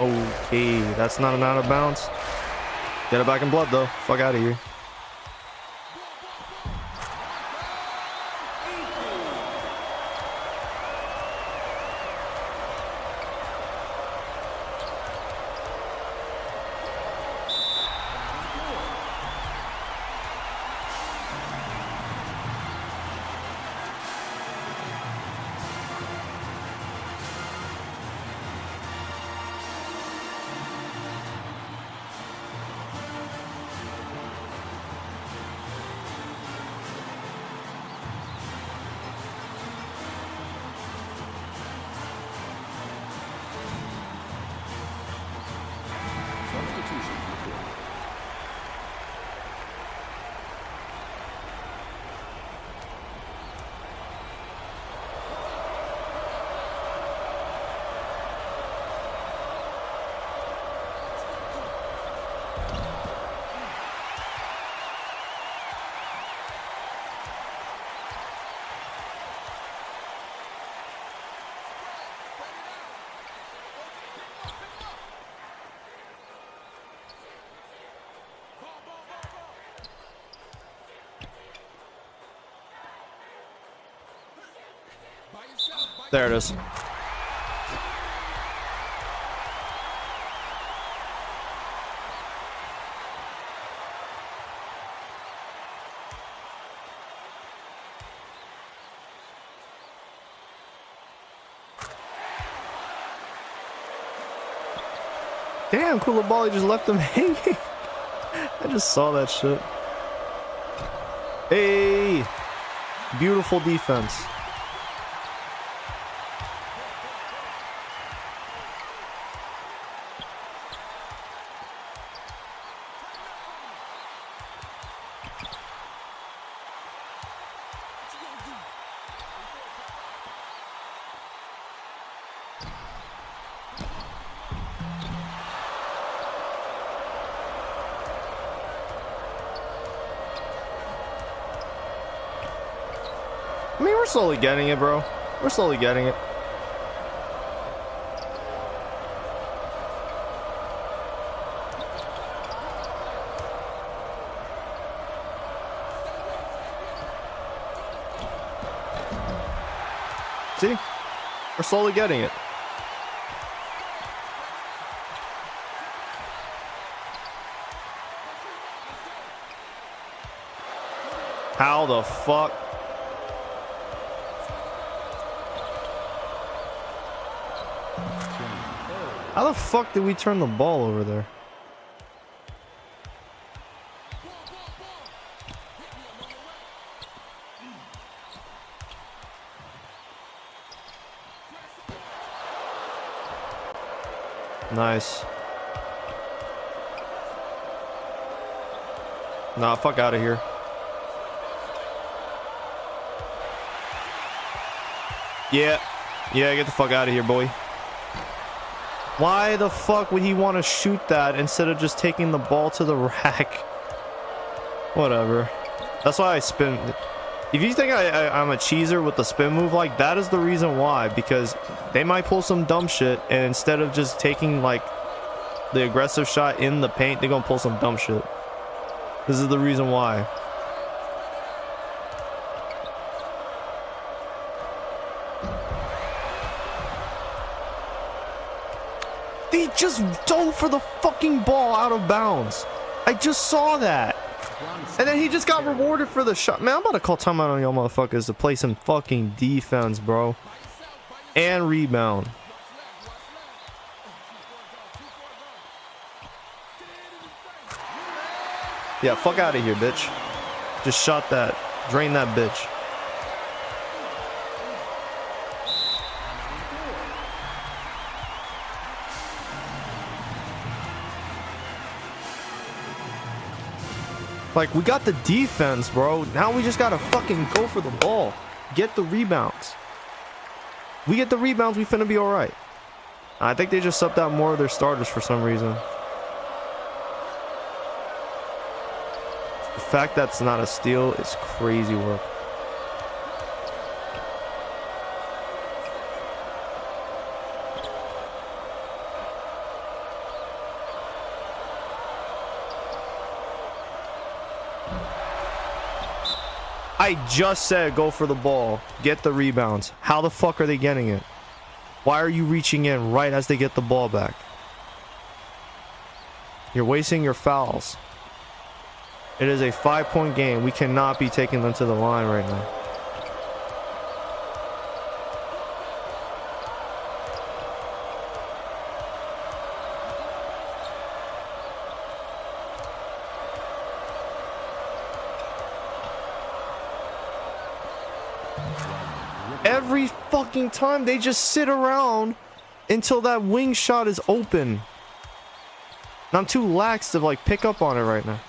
S1: Okay, that's not an out of bounds. Get it back in blood, though. Fuck out of here.
S3: Substitution on the court.
S2: By yourself.
S1: There it is. Damn, Koulibaly just left him hanging. I just saw that shit. Hey! Beautiful defense. I mean, we're slowly getting it, bro. We're slowly getting it. See? We're slowly getting it. How the fuck? How the fuck did we turn the ball over there? Nice. Nah, fuck out of here. Yeah. Yeah, get the fuck out of here, boy. Why the fuck would he want to shoot that instead of just taking the ball to the rack? Whatever. That's why I spin. If you think I'm a cheeser with the spin move, like, that is the reason why. Because they might pull some dumb shit, and instead of just taking, like, the aggressive shot in the paint, they're gonna pull some dumb shit. This is the reason why. They just dove for the fucking ball out of bounds. I just saw that. And then he just got rewarded for the shot. Man, I'm about to call timeout on y'all motherfuckers to play some fucking defense, bro. And rebound. Yeah, fuck out of here, bitch. Just shot that. Drain that bitch. Like, we got the defense, bro. Now we just gotta fucking go for the ball. Get the rebounds. We get the rebounds, we finna be alright. I think they just subbed out more of their starters for some reason. The fact that's not a steal is crazy work. I just said go for the ball. Get the rebounds. How the fuck are they getting it? Why are you reaching in right as they get the ball back? You're wasting your fouls. It is a 5-point game. We cannot be taking them to the line right now. Every fucking time they just sit around until that wing shot is open. And I'm too lax to like pick up on it right now.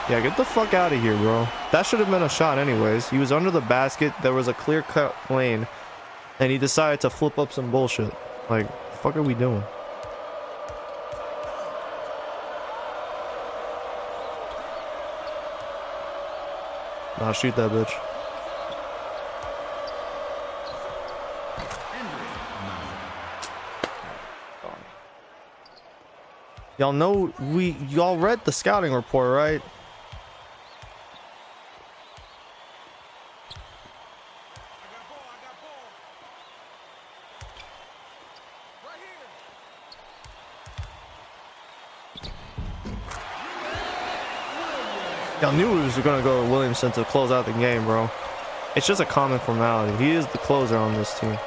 S1: Yeah, get the fuck out of here, bro. That should have been a shot anyways. He was under the basket. There was a clear-cut lane. And he decided to flip up some bullshit. Like, the fuck are we doing? Nah, shoot that bitch. Y'all know y'all read the scouting report, right? Y'all knew we was gonna go to Williamson to close out the game, bro. It's just a common formality. He is the closer on this team.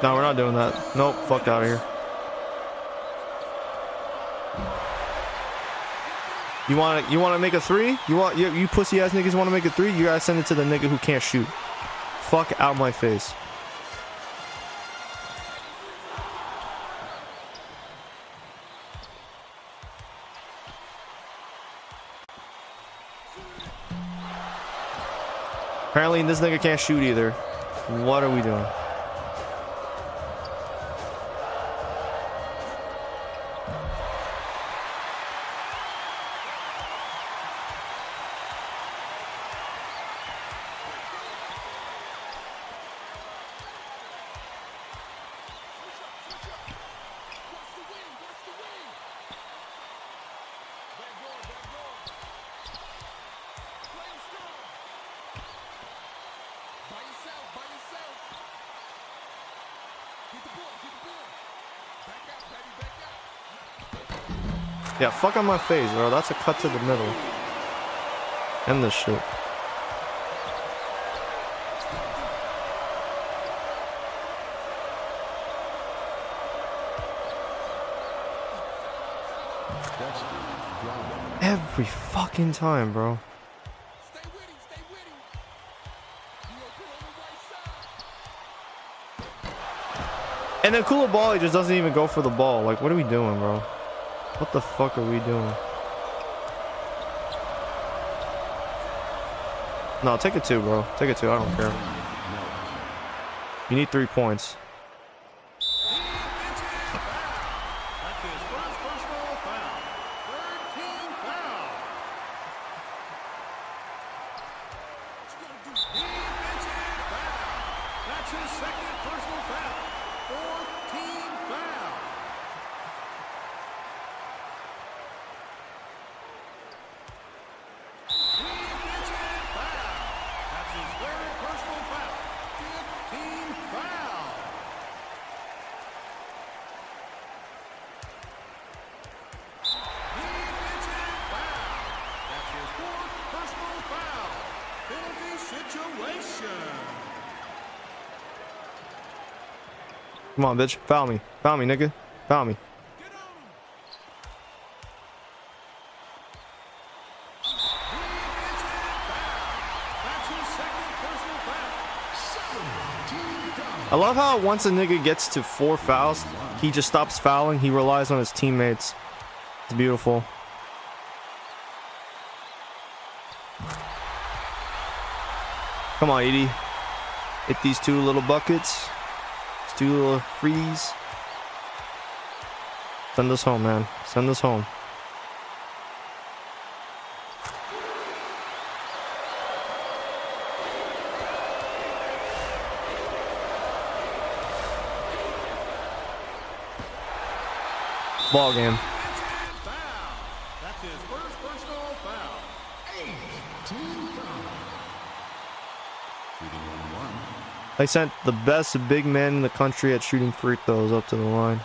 S1: No, we're not doing that. Nope, fuck out of here. You wanna make a three? You pussy ass niggas wanna make a three? You gotta send it to the nigga who can't shoot. Fuck out my face. Apparently this nigga can't shoot either. What are we doing? Yeah, fuck on my face, bro. That's a cut to the middle. End this shit. Every fucking time, bro.
S2: Stay with him, stay with him. He open on the right side.
S1: And then Koulibaly just doesn't even go for the ball. Like, what are we doing, bro? What the fuck are we doing? No, take it two, bro. Take it two. I don't care. You need 3 points.
S3: That's his first personal foul. Third team foul. Defensive foul. That's his second personal foul. Fourth team foul. Defensive foul. That's his third personal foul. Fifth team foul. Defensive foul. That's his fourth personal foul. Penalty situation.
S1: Come on, bitch. Foul me. Foul me, nigga. Foul me.
S2: Get on him.
S3: Defensive foul. That's his second personal foul.
S1: I love how once a nigga gets to 4 fouls, he just stops fouling. He relies on his teammates. It's beautiful. Come on, Edie. Hit these 2 little buckets. These 2 little frees. Send us home, man. Send us home. Ball game.
S3: Defensive foul. That's his first personal foul. Team foul. Shooting 1-1.
S1: They sent the best big men in the country at shooting free throws up to the line.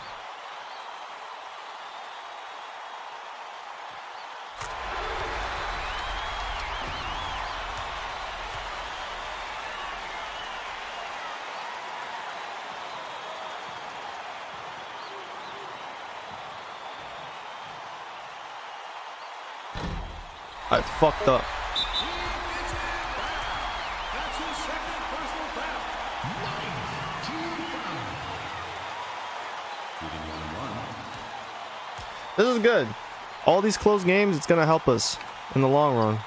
S1: I fucked up.
S3: Defensive foul. That's his second personal foul. Team foul. Shooting 1-1.
S1: This is good. All these close games, it's going to help us in the long run.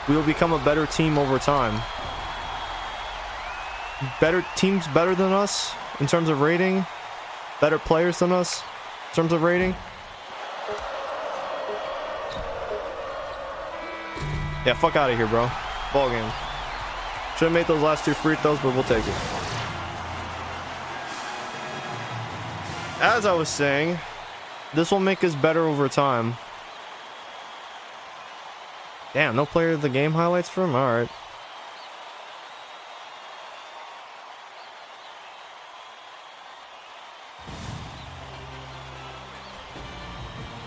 S1: We will become a better team over time. Better teams better than us in terms of rating. Better players than us in terms of rating. Yeah, fuck out of here, bro. Ball game. Should have made those last 2 free throws, but we'll take it. As I was saying, this will make us better over time. Damn, no player of the game highlights for him? Alright.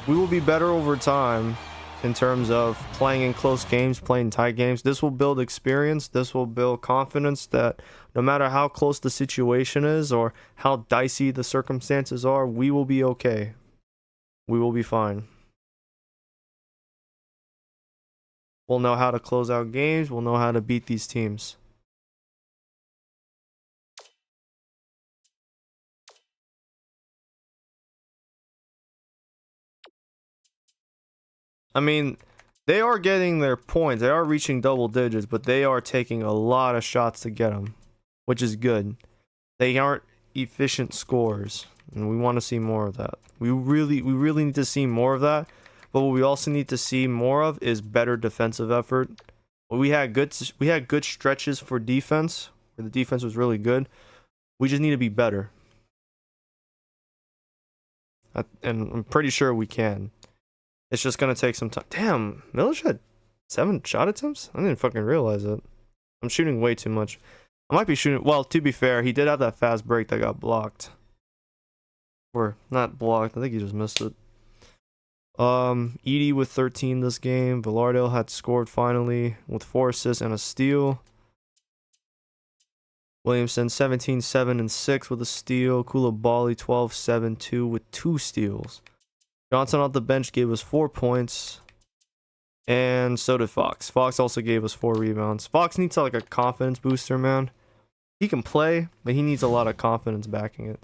S1: We will be better over time in terms of playing in close games, playing tight games. This will build experience. This will build confidence that no matter how close the situation is or how dicey the circumstances are, we will be okay. We will be fine. We'll know how to close out games. We'll know how to beat these teams. I mean, they are getting their points. They are reaching double digits, but they are taking a lot of shots to get them, which is good. They aren't efficient scores, and we want to see more of that. We really need to see more of that. But what we also need to see more of is better defensive effort. We had good stretches for defense, where the defense was really good. We just need to be better. And I'm pretty sure we can. It's just gonna take some time. Damn, Milish had 7 shot attempts? I didn't fucking realize it. I'm shooting way too much. I might be shooting. Well, to be fair, he did have that fast break that got blocked. Or not blocked. I think he just missed it. Edie with 13 this game. Villardale had scored finally with 4 assists and a steal. Williamson 17, 7, and 6 with a steal. Koulibaly 12, 7, 2 with 2 steals. Johnson off the bench gave us 4 points. And so did Fox. Fox also gave us 4 rebounds. Fox needs like a confidence booster, man. He can play, but he needs a lot of confidence backing it.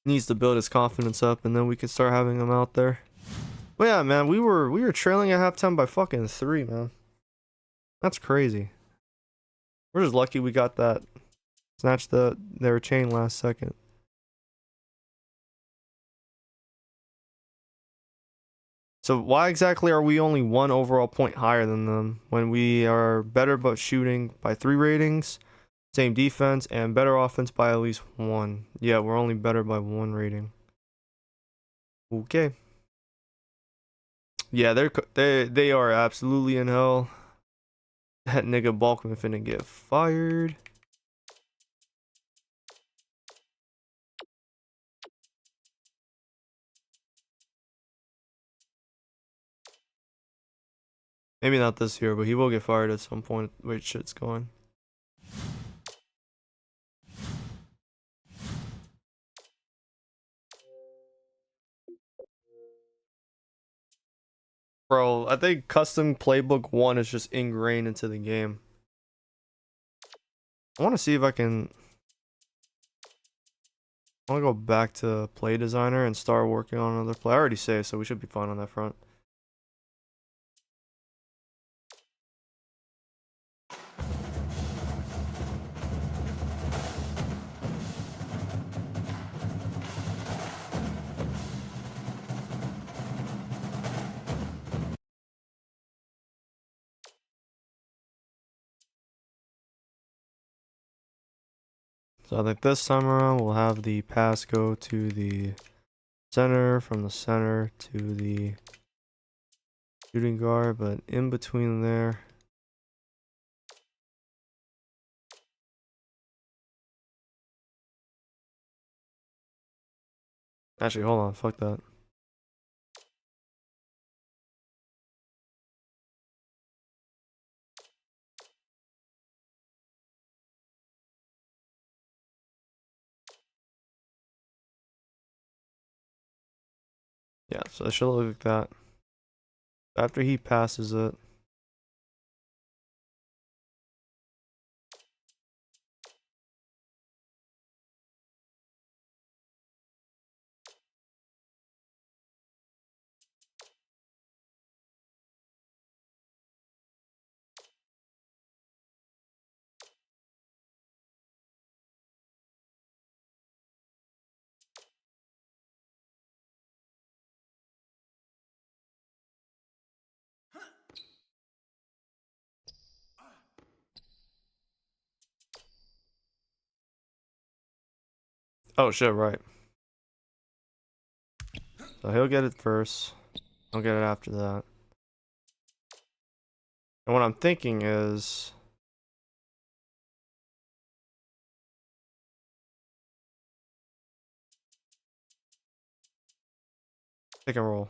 S1: Needs to build his confidence up, and then we can start having him out there. But yeah, man, we were trailing at halftime by fucking 3, man. That's crazy. We're just lucky we got that. Snatched their chain last second. So why exactly are we only 1 overall point higher than them when we are better but shooting by 3 ratings, same defense, and better offense by at least 1? Yeah, we're only better by 1 rating. Okay. Yeah, they are absolutely in hell. That nigga Balkman finna get fired. Maybe not this year, but he will get fired at some point. Wait, shit's going. Bro, I think custom playbook 1 is just ingrained into the game. I want to see if I can. I want to go back to play designer and start working on another play. I already saved, so we should be fine on that front. So I think this time around we'll have the pass go to the center, from the center to the shooting guard, but in between there. Actually, hold on, fuck that. Yeah, so it should look like that. After he passes it. Oh shit, right. So he'll get it first. I'll get it after that. And what I'm thinking is pick and roll.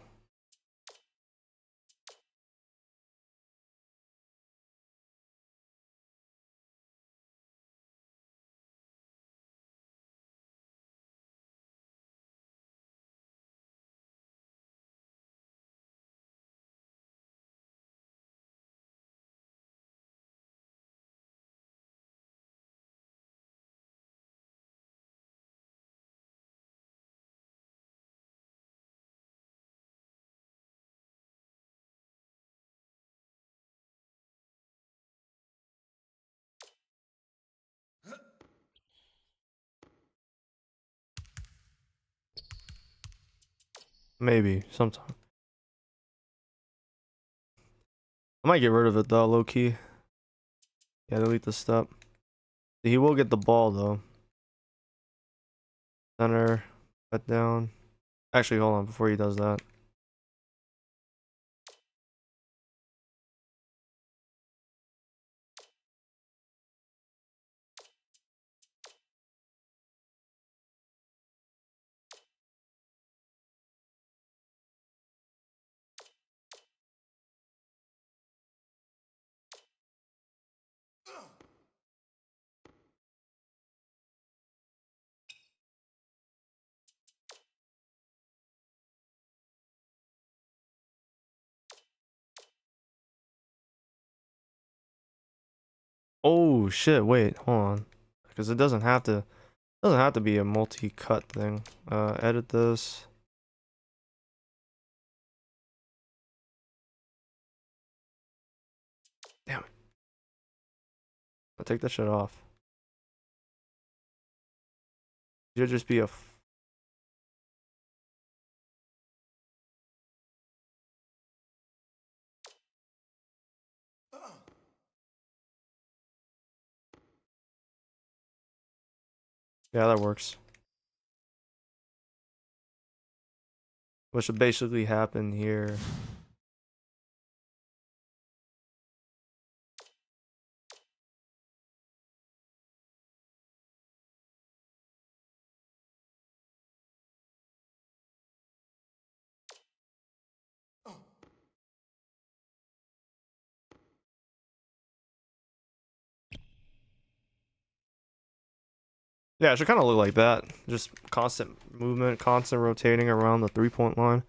S1: Maybe sometime. I might get rid of it though, low key. Yeah, delete the step. He will get the ball though. Center, cut down. Actually, hold on before he does that. Oh shit! Wait, hold on, because it doesn't have to be a multi-cut thing. Edit this. Damn it! I'll take that shit off. It should just be a. Yeah, that works. What should basically happen here? Yeah, it should kind of look like that. Just constant movement, constant rotating around the 3-point line.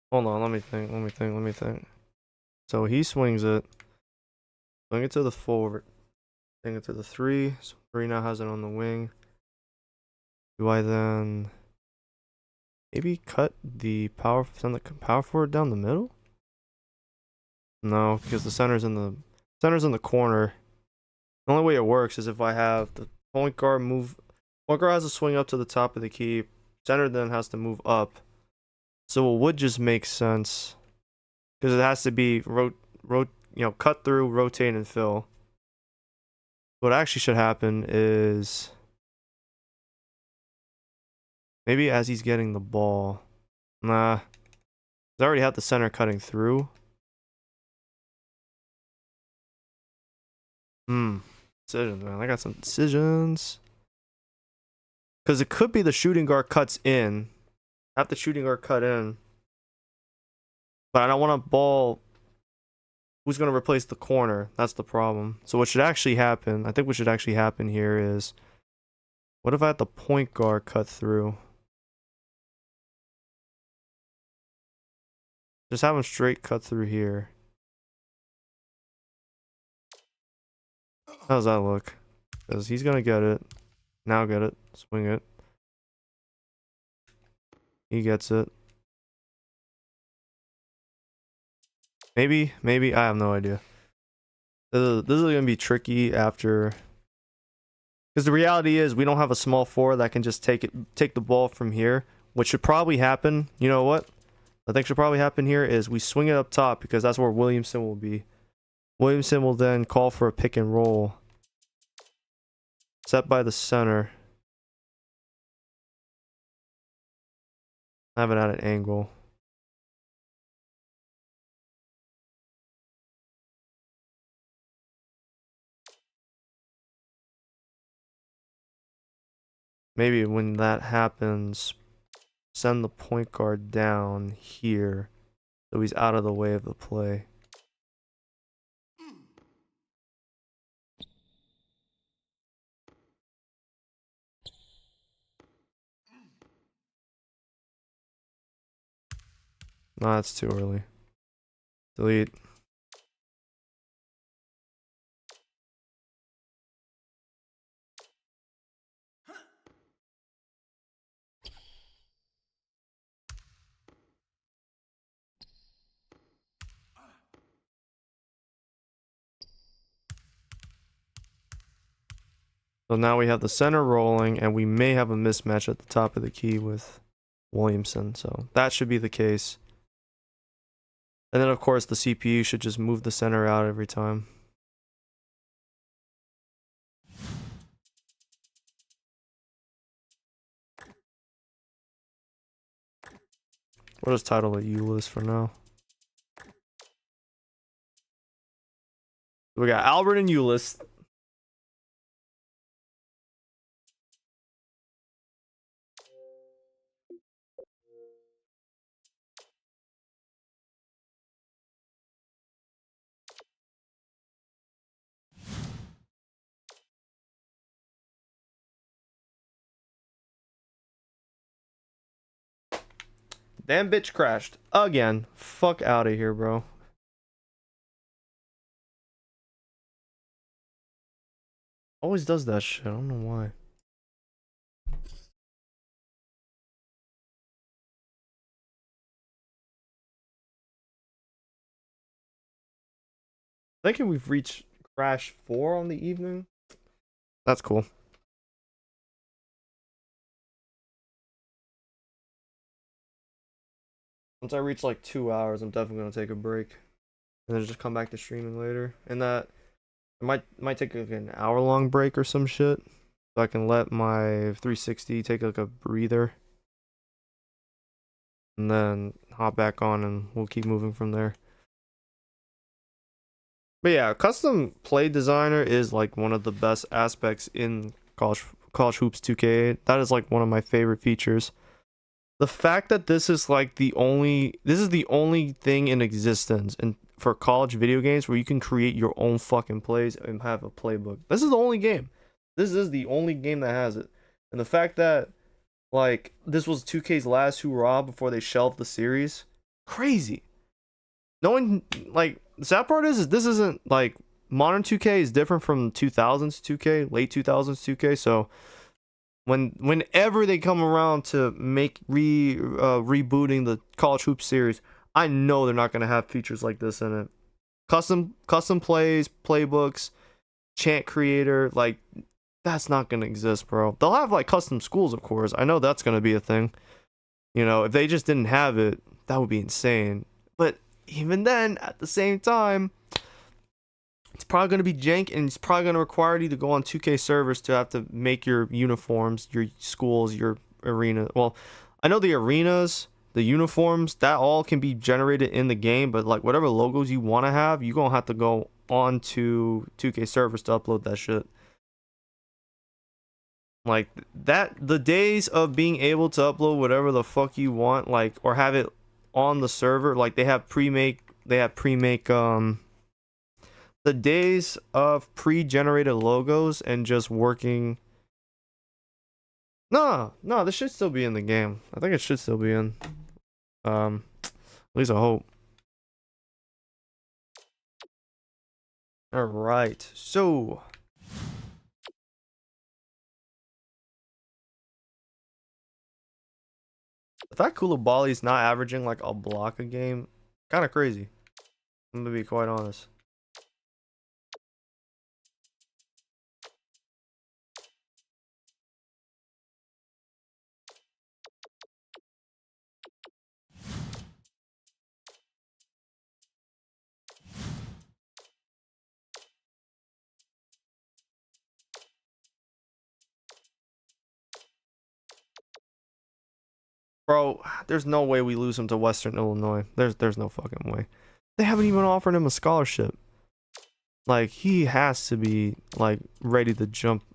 S1: Hold on, let me think. So he swings it. Swing it to the forward. Swing it to the 3. So 3 now has it on the wing. Do I then maybe cut the power, send the power forward down the middle? No, because the center's in the corner. The only way it works is if I have the point guard move. Point guard has to swing up to the top of the key. Center then has to move up. So it would just make sense because it has to be cut through, rotate, and fill. What actually should happen is maybe as he's getting the ball. Nah, I already have the center cutting through. Decisions, man. I got some decisions. Because it could be the shooting guard cuts in. Have the shooting guard cut in. But I don't want a ball. Who's going to replace the corner? That's the problem. So what should actually happen, I think what should actually happen here is, what if I had the point guard cut through? Just have him straight cut through here. How does that look? Because he's going to get it. Now get it. Swing it. He gets it. Maybe. I have no idea. This is going to be tricky after. Because the reality is we don't have a small forward that can just take the ball from here. What should probably happen, you know what? I think should probably happen here is we swing it up top because that's where Williamson will be. Williamson will then call for a pick and roll. Set by the center. Have it at an angle. Maybe when that happens, send the point guard down here so he's out of the way of the play. No, that's too early. Delete. So now we have the center rolling, and we may have a mismatch at the top of the key with Williamson. So that should be the case. And then, of course, the CPU should just move the center out every time. We'll just title it U-list for now. We got Albert and U-list. Damn bitch crashed again. Fuck out of here, bro. Always does that shit. I don't know why. Thinking we've reached crash 4 on the evening. That's cool. Once I reach like 2 hours, I'm definitely gonna take a break, and then just come back to streaming later. And that I might take like an hour-long break or some shit, so I can let my 360 take like a breather, and then hop back on, and we'll keep moving from there. But yeah, custom play designer is like one of the best aspects in college hoops 2K. That is like one of my favorite features. The fact that this is the only thing in existence and for college video games where you can create your own fucking plays and have a playbook. This is the only game. This is the only game that has it. And the fact that like this was 2K's last hurrah before they shelved the series, crazy. No one like the sad part is this isn't like modern 2K is different from 2000s 2K, late 2000s 2K, so whenever they come around to make rebooting the college hoop series, I know they're not gonna have features like this in it. Custom plays, playbooks, chant creator, like that's not gonna exist, bro. They'll have like custom schools, of course. I know that's gonna be a thing. You know, if they just didn't have it, that would be insane. But even then, at the same time, it's probably going to be jank, and it's probably going to require you to go on 2K servers to have to make your uniforms, your schools, your arena. Well, I know the arenas, the uniforms, that all can be generated in the game, but like whatever logos you want to have, you're going to have to go on to 2K servers to upload that shit. Like that, the days of being able to upload whatever the fuck you want, like, or have it on the server, like they have pre-make the days of pre-generated logos and just working. No, this should still be in the game. I think it should still be in. At least I hope. All right, so the fact Koulibaly's not averaging like a block a game, kind of crazy. I'm gonna be quite honest. Bro, there's no way we lose him to Western Illinois. There's no fucking way. They haven't even offered him a scholarship. Like, he has to be like ready to jump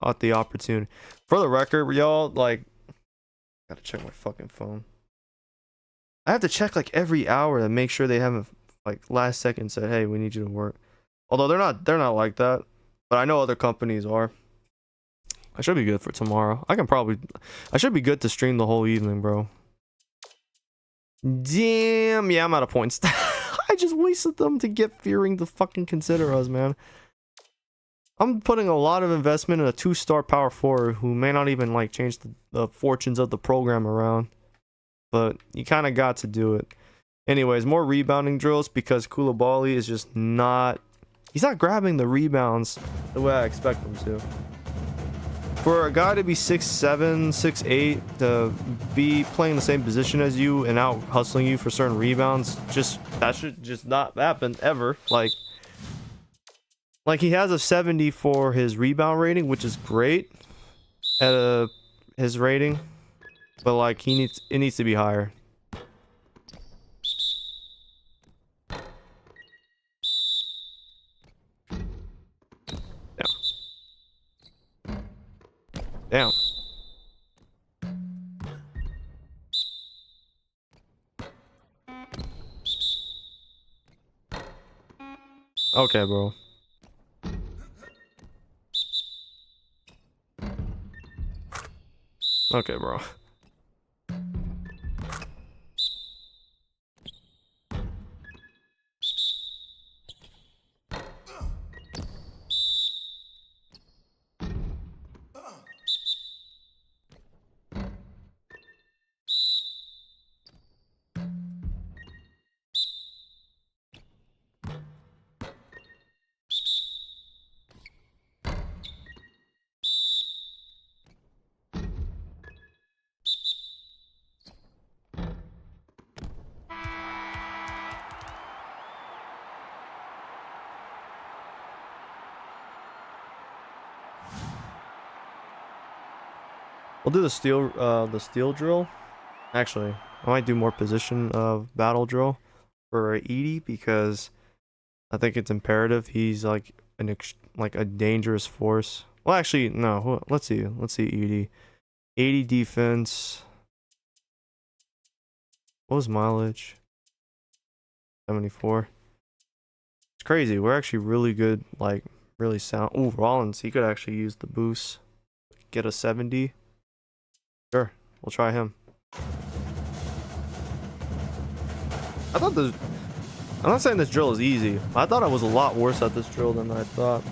S1: at the opportunity. For the record, y'all, like, gotta check my fucking phone. I have to check like every hour to make sure they haven't like last second said, "Hey, we need you to work." Although they're not like that, but I know other companies are. I should be good for tomorrow. I should be good to stream the whole evening, bro. Damn, yeah, I'm out of points. I just wasted them to get Fearing to fucking consider us, man. I'm putting a lot of investment in a 2-star power forward who may not even like change the fortunes of the program around. But you kind of got to do it. Anyways, more rebounding drills because Koulibaly is just not... He's not grabbing the rebounds the way I expect him to. For a guy to be 6'7", 6'8", to be playing the same position as you and out hustling you for certain rebounds, that should just not happen ever. Like he has a 70 for his rebound rating, which is great at his rating, but like it needs to be higher. Damn. Okay, bro. Okay, bro. We'll do the steel drill. Actually, I might do more position battle drill for Edie because I think it's imperative. He's like like a dangerous force. Well, actually, no. Let's see. Let's see Edie. 80 defense. What was mileage? 74. It's crazy. We're actually really good. Like really sound. Ooh, Rollins. He could actually use the boost. Get a 70. Sure, we'll try him. I thought this. I'm not saying this drill is easy. I thought I was a lot worse at this drill than I thought.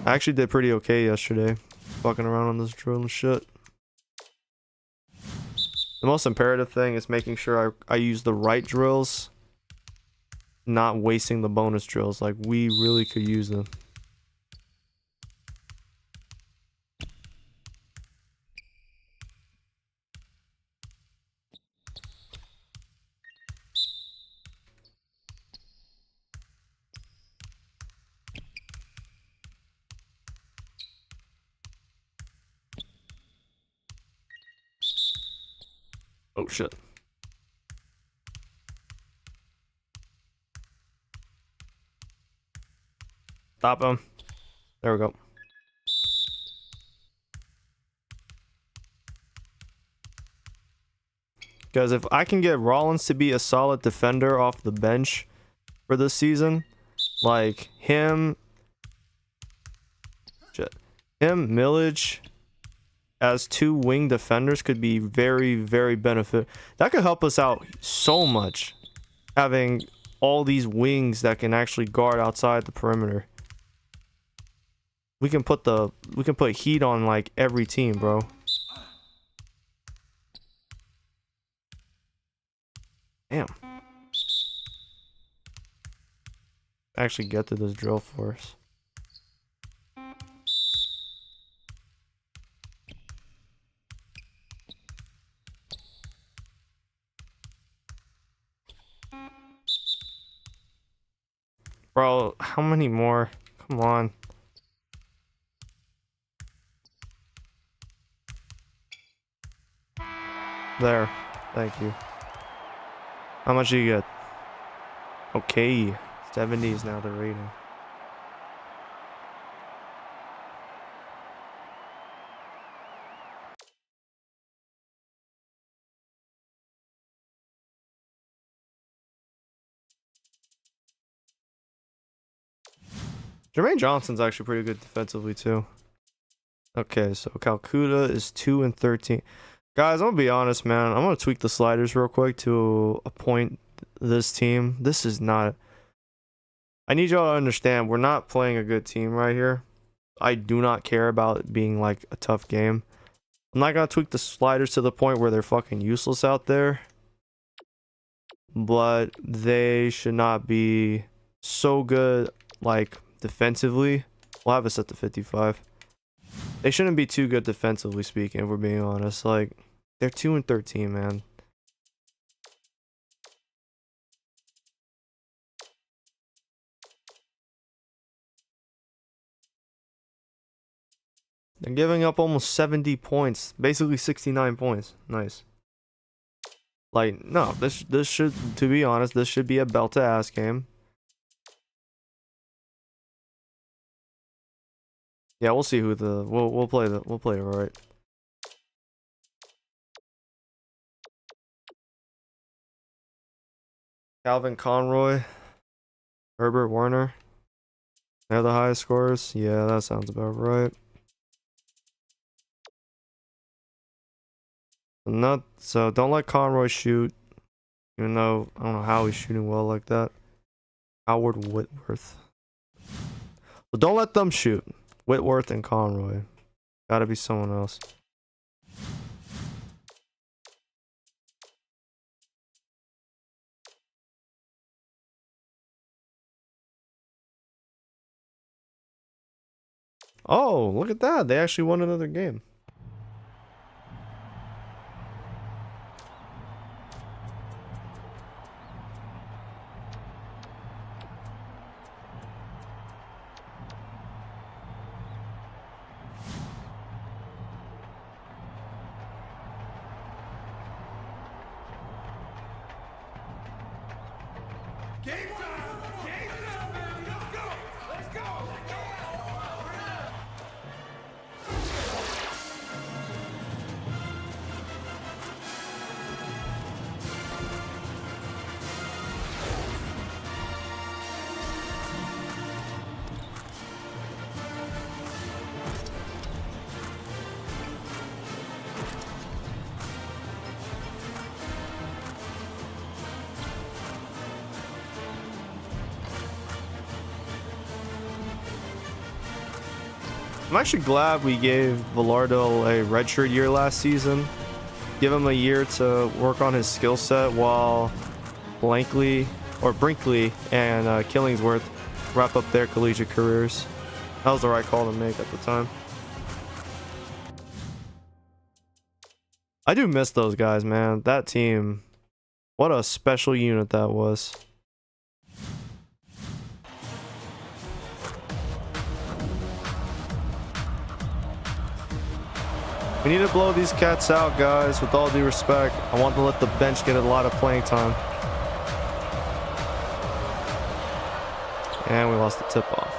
S1: I actually did pretty okay yesterday, fucking around on this drill and shit. The most imperative thing is making sure I use the right drills, not wasting the bonus drills. Like we really could use them. Oh shit. Stop him. There we go. Because if I can get Rollins to be a solid defender off the bench for this season, like him, Millage as two wing defenders could be very, very benefit. That could help us out so much, having all these wings that can actually guard outside the perimeter. We can put heat on like every team, bro. Damn. Actually get to this drill for us. Bro, how many more? Come on. There. Thank you. How much do you get? Okay. 70 is now the rating. Jermaine Johnson's actually pretty good defensively too. Okay, so Calcutta is 2 and 13. Guys, I'm gonna be honest, man. I'm gonna tweak the sliders real quick to appoint this team. This is not. I need y'all to understand, we're not playing a good team right here. I do not care about it being like a tough game. I'm not gonna tweak the sliders to the point where they're fucking useless out there. But they should not be so good, like defensively. We'll have it set to 55. They shouldn't be too good defensively speaking, if we're being honest. Like, they're 2-13, man. They're giving up almost 70 points. Basically 69 points. Nice. Like, no, this should, to be honest, this should be a belt to ass game. Yeah, we'll see who the we'll play it right. Calvin Conroy, Herbert Warner. They're the highest scorers. Yeah, that sounds about right. So don't let Conroy shoot, even though I don't know how he's shooting well like that. Howard Whitworth. But don't let them shoot. Whitworth and Conroy. Gotta be someone else. Oh, look at that. They actually won another game.
S2: Game time! Game time, baby! Let's go! Let's go! Let's go!
S1: I'm actually glad we gave Villardo a redshirt year last season. Give him a year to work on his skill set while Brinkley and Killingsworth wrap up their collegiate careers. That was the right call to make at the time. I do miss those guys, man. That team, what a special unit that was. We need to blow these cats out, guys, with all due respect. I want to let the bench get a lot of playing time. And we lost the tip-off.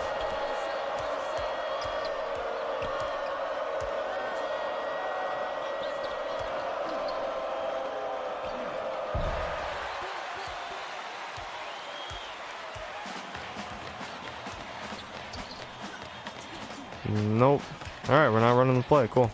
S1: Nope. Alright, we're not running the play. Cool.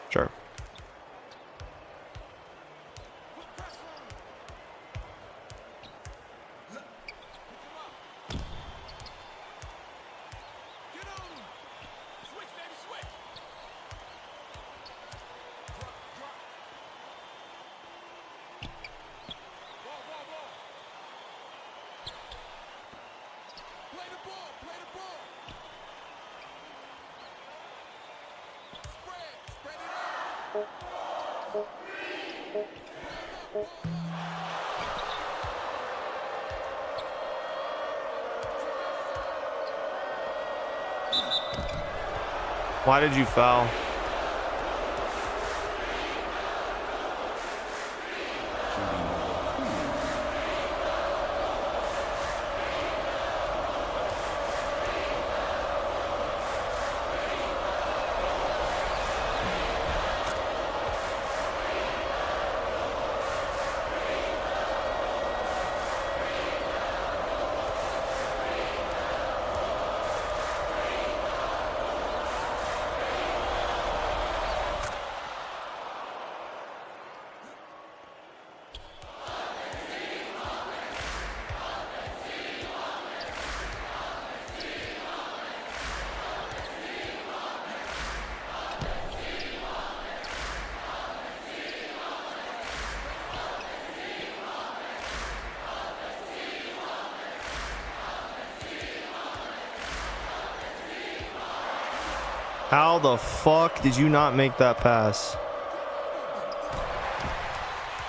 S1: Sure. Why did you foul? How the fuck did you not make that pass?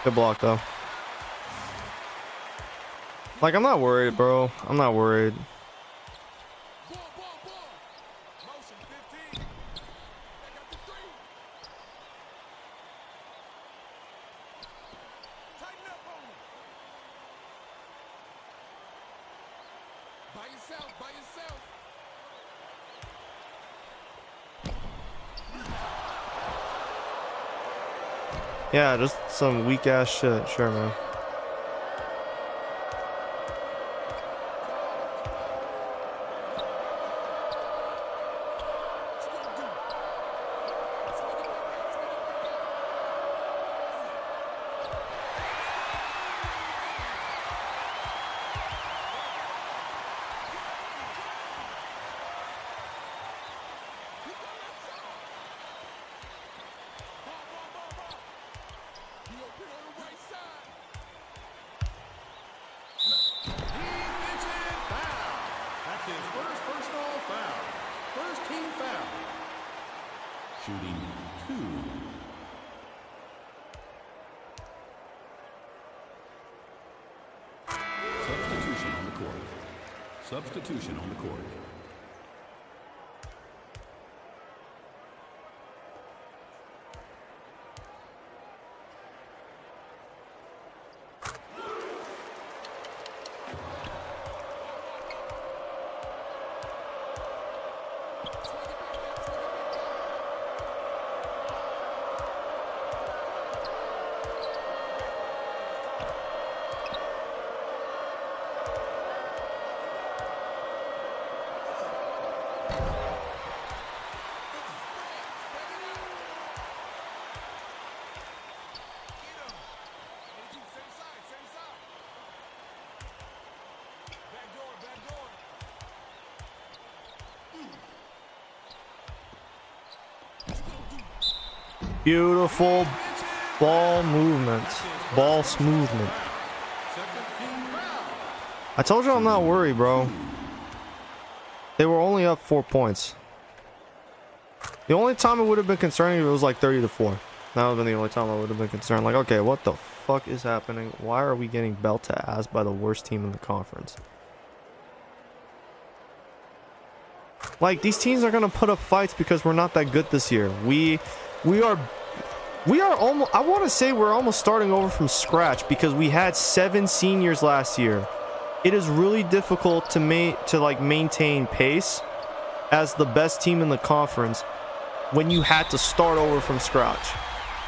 S1: Good block though. Like, I'm not worried, bro. I'm not worried.
S2: Ball, ball, ball. Motion 15. They got the three. Tighten up on him. By yourself, by yourself.
S1: Yeah, just some weak ass shit. Sure, man.
S3: Defensive foul. That's his first personal foul. First team foul. Shooting 2. Substitution on the court. Substitution on the court.
S1: Beautiful ball movement. Ball movement. I told you I'm not worried, bro. They were only up 4 points. The only time it would have been concerning if it was like 30-4. That would have been the only time I would have been concerned. Like, okay, what the fuck is happening? Why are we getting belt to ass by the worst team in the conference? Like, these teams are gonna put up fights because we're not that good this year. We are almost, I want to say we're almost starting over from scratch because we had 7 seniors last year. It is really difficult to maintain pace as the best team in the conference when you had to start over from scratch.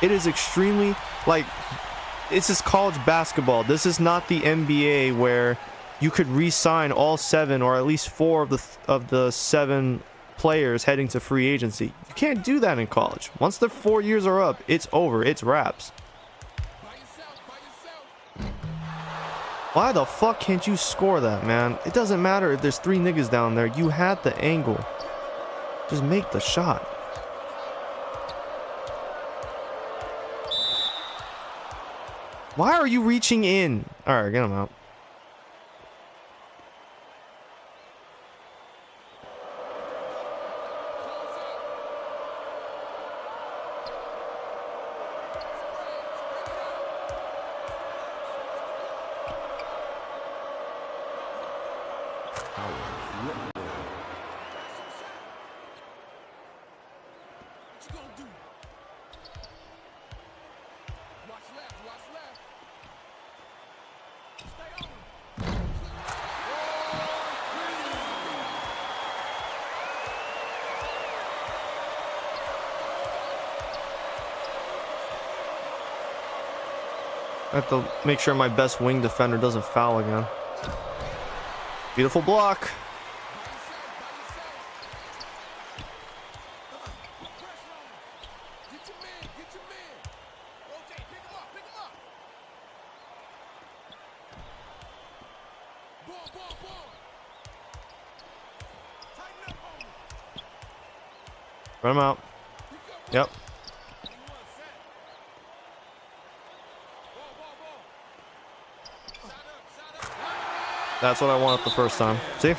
S1: It is extremely, like, this is college basketball. This is not the NBA where you could re-sign all 7 or at least 4 of the 7 players heading to free agency. You can't do that in college. Once the 4 years are up, it's over. It's wraps. Why the fuck can't you score that, man? It doesn't matter if there's 3 niggas down there. You had the angle. Just make the shot. Why are you reaching in? All right, get him out. I have to make sure my best wing defender doesn't foul again. Beautiful block. Run him out. Yep. That's what I wanted the first time. See?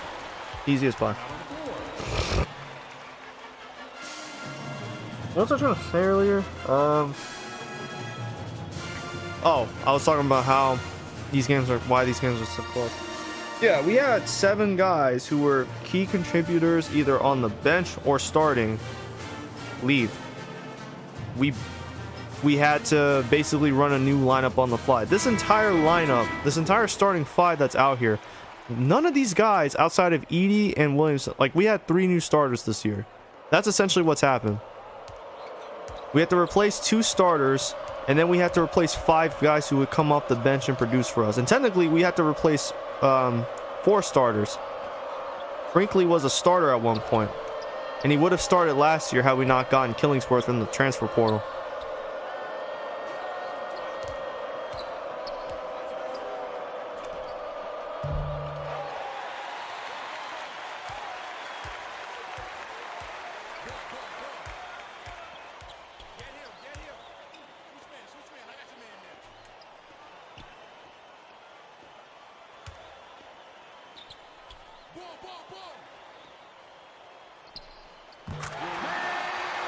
S1: Easy as pie. What was I trying to say earlier? Oh, I was talking about how why these games are so close. Yeah, we had 7 guys who were key contributors either on the bench or starting leave. We had to basically run a new lineup on the fly. This entire lineup, this entire starting 5 that's out here, none of these guys outside of Edie and Williams, like we had 3 new starters this year. That's essentially what's happened. We had to replace 2 starters, and then we had to replace 5 guys who would come off the bench and produce for us. And technically, we had to replace 4 starters. Brinkley was a starter at one point, and he would have started last year had we not gotten Killingsworth in the transfer portal.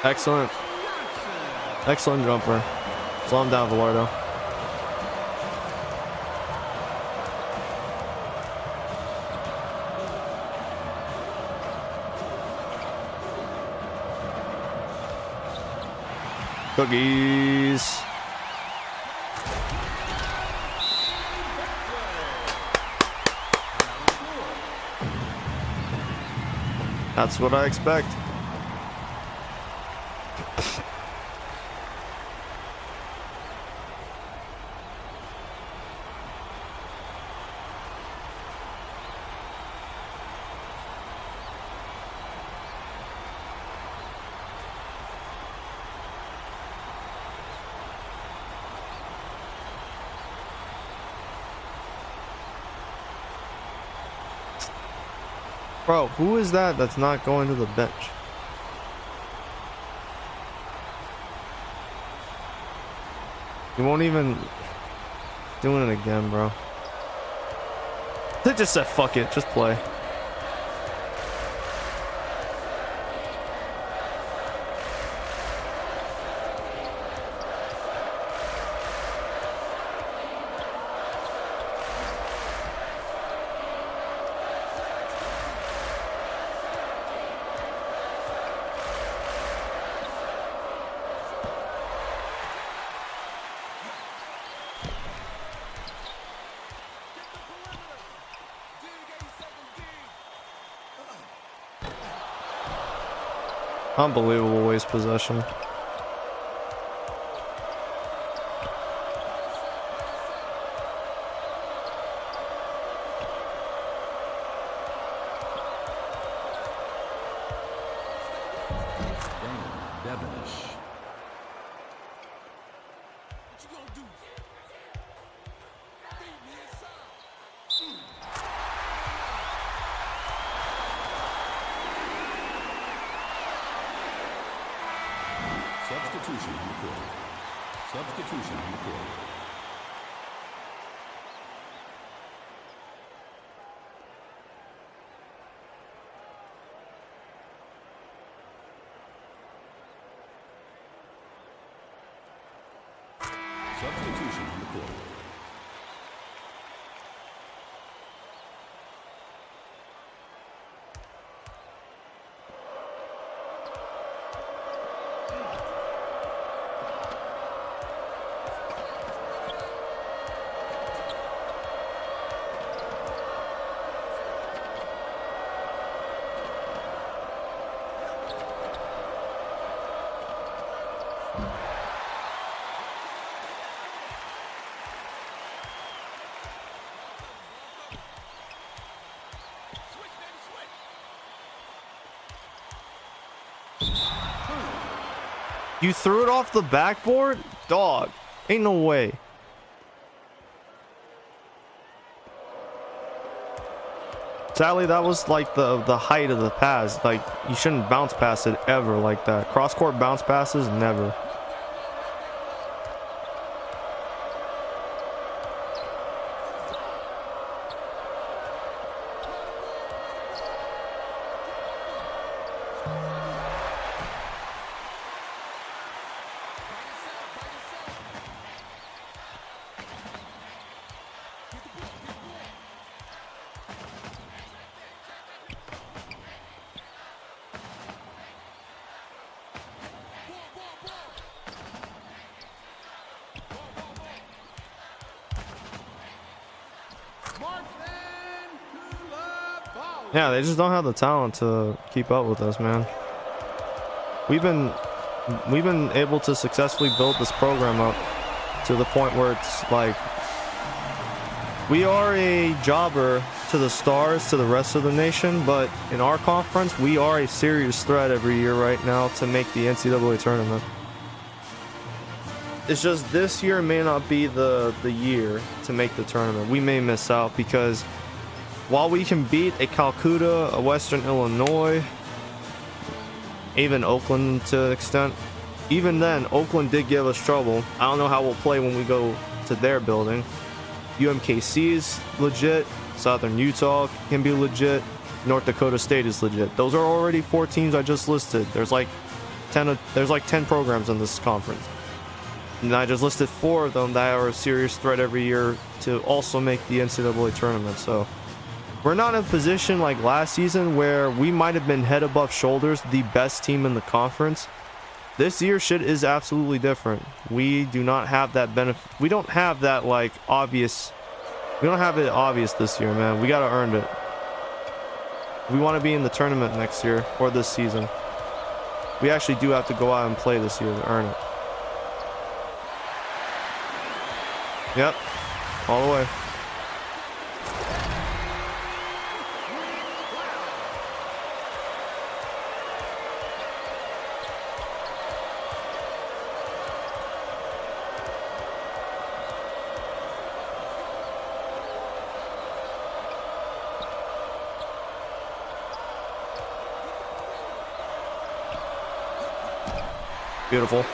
S1: Excellent. Excellent jumper. Slow him down, Velardo. Cookies. That's what I expect. Bro, who is that that's not going to the bench? You won't even doing it again, bro. They just said fuck it, just play. Unbelievable waste possession.
S3: Substitution on the court. Substitution on the court. Substitution on the court.
S1: You threw it off the backboard? Dog. Ain't no way. Sadly, that was like the height of the pass. Like, you shouldn't bounce pass it ever like that. Cross-court bounce passes, never.
S3: march then to the ball.
S1: Yeah, they just don't have the talent to keep up with us, man. We've been able to successfully build this program up to the point where it's like we are a jobber to the stars, to the rest of the nation, but in our conference, we are a serious threat every year right now to make the NCAA tournament. It's just this year may not be the year to make the tournament. We may miss out because while we can beat a Calcutta, a Western Illinois, even Oakland to an extent, even then, Oakland did give us trouble. I don't know how we'll play when we go to their building. UMKC is legit. Southern Utah can be legit. North Dakota State is legit. Those are already 4 teams I just listed. There's like 10 programs in this conference. And I just listed 4 of them that are a serious threat every year to also make the NCAA tournament. So we're not in a position like last season where we might have been head above shoulders the best team in the conference. This year shit is absolutely different. We do not have that benefit. We don't have that like obvious. We don't have it obvious this year, man. We gotta earn it. We want to be in the tournament next year or this season. We actually do have to go out and play this year to earn it. Yep, all the way. Beautiful.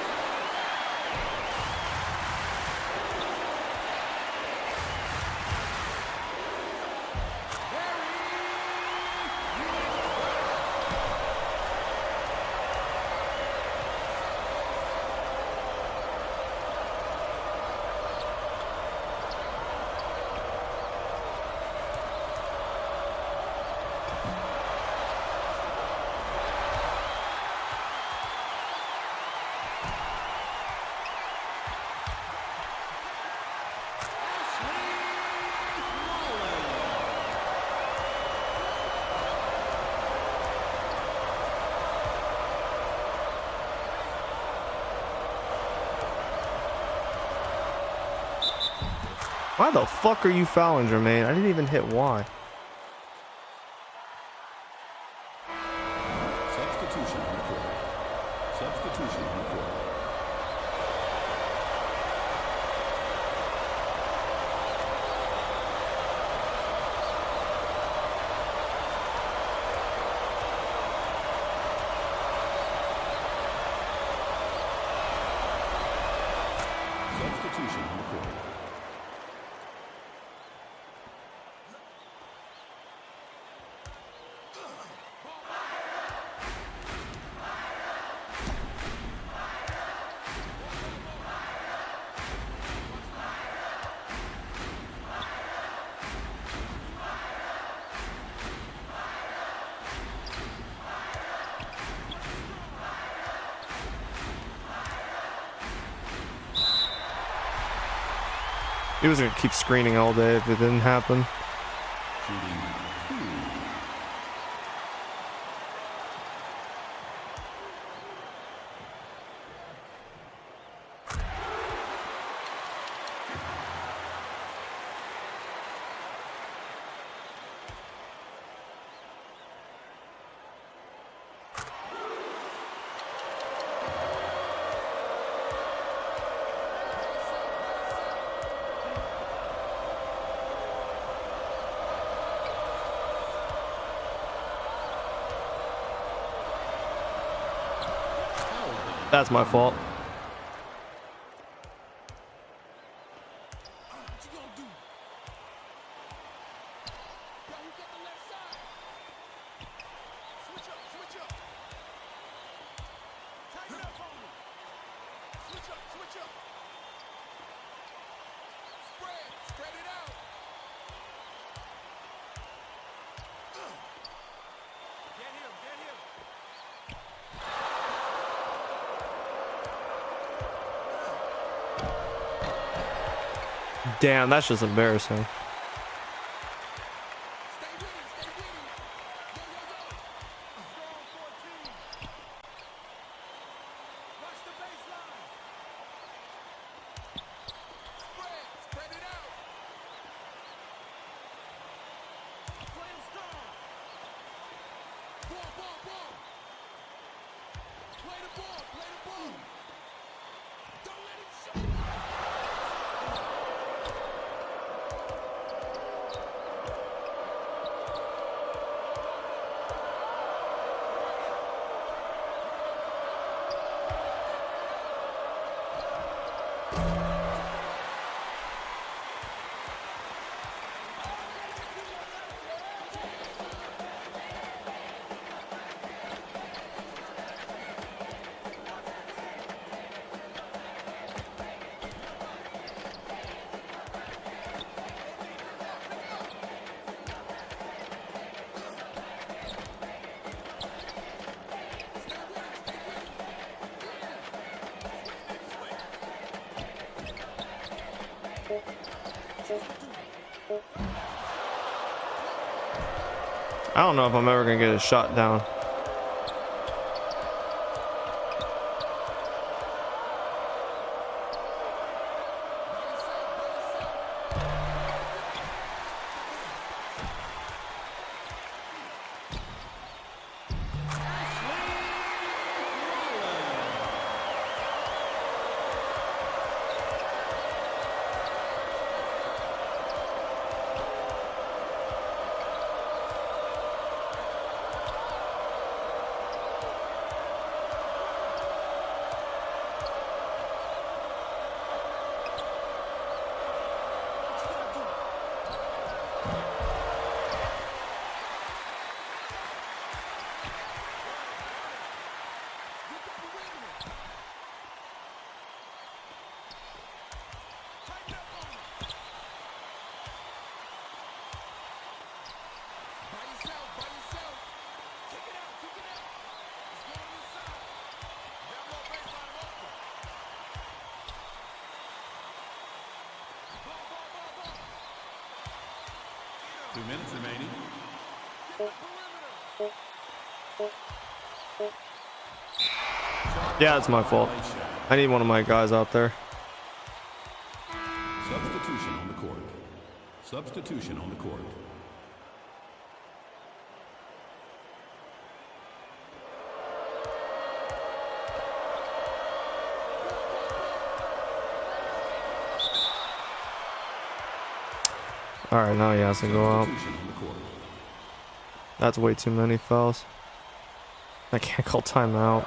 S1: Why the fuck are you fouling, Jermaine? I didn't even hit Y.
S3: Substitution recorded. Substitution recorded. Substitution recorded.
S1: He was gonna keep screening all day if it didn't happen. That's my fault.
S2: What you gonna do? Yo, who got the left side? Switch up, switch up. Tighten up on me. Switch up, switch up. Spread it out. Get him, get him.
S1: Damn, that's just embarrassing.
S2: Play the ball. Play the ball. Don't let him shoot.
S1: I don't know if I'm ever gonna get a shot down.
S3: Two minutes remaining.
S1: Yeah, it's my fault. I need one of my guys out there.
S3: Substitution on the court. Substitution on the court.
S1: All right, now he has to go out.
S3: Substitution on the court.
S1: That's way too many fouls. I can't call timeout.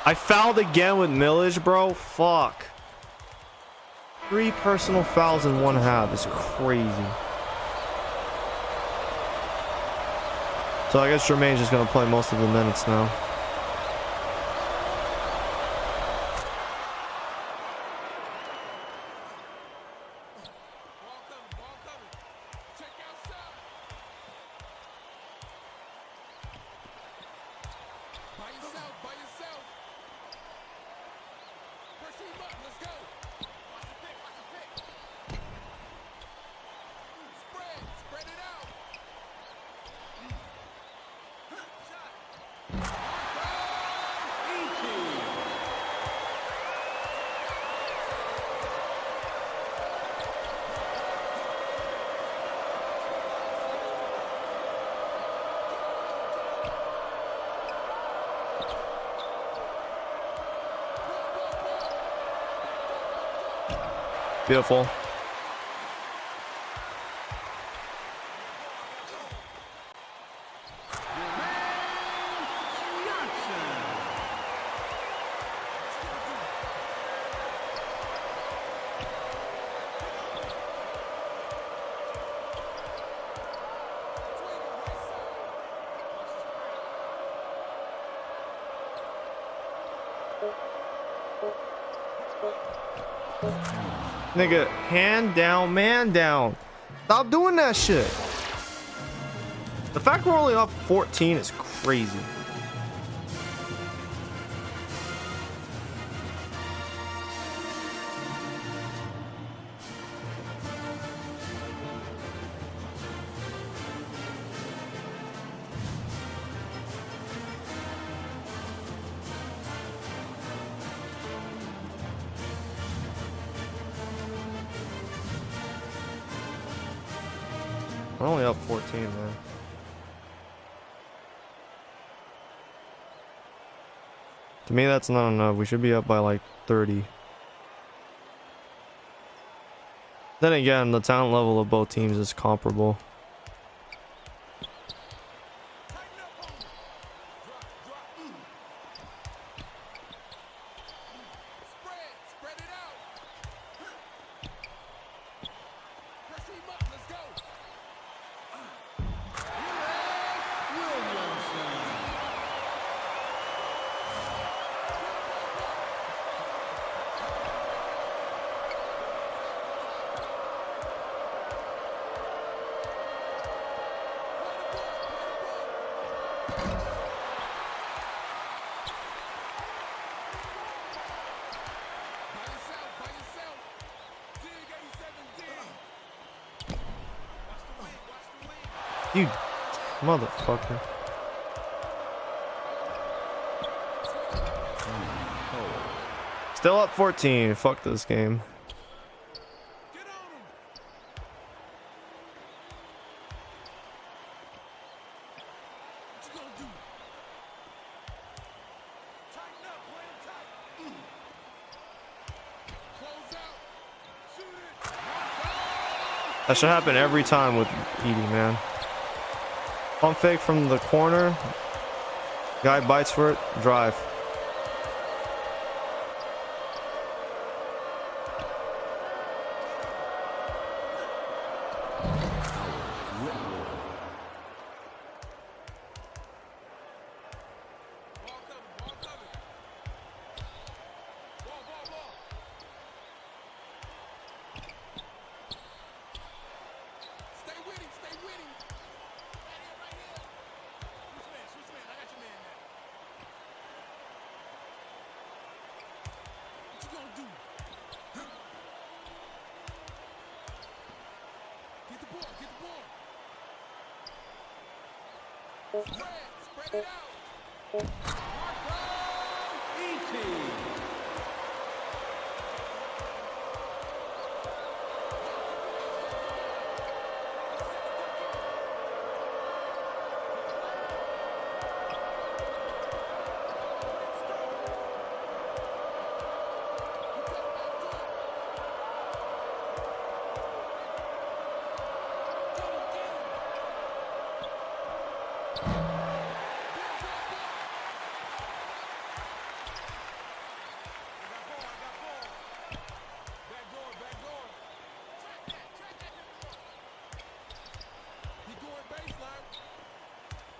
S1: I fouled again with Millage, bro. Fuck. 3 personal fouls in 1 half is crazy. So I guess Jermaine's just gonna play most of the minutes now. Beautiful. Nigga, hand down, man down. Stop doing that shit. The fact we're only up 14 is crazy. We're only up 14, man. To me, that's not enough. We should be up by like 30. Then again, the talent level of both teams is comparable.
S2: Spread it out. Press him up. Let's go. By yourself. Dig 87 dig. Watch the wing.
S1: You motherfucker. Still up 14. Fuck this game.
S2: Get on him. What you gonna do? Tighten up, play him tight. Close out. Shoot it.
S1: That should happen every time with Edie, man. Pump fake from the corner. Guy bites for it. Drive.
S2: Ball coming. Ball. Stay with him. Right here. Switch man. I got your man now. What you gonna do? Get the ball. Spread it out.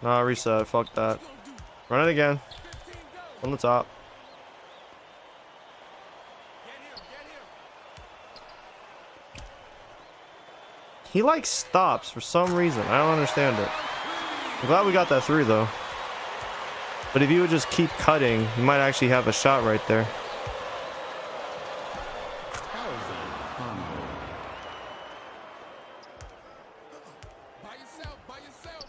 S1: Nah, reset. Fuck that. Run it again. On the top. He like stops for some reason. I don't understand it. I'm glad we got that through though. But if you would just keep cutting, you might actually have a shot right there.
S2: By yourself.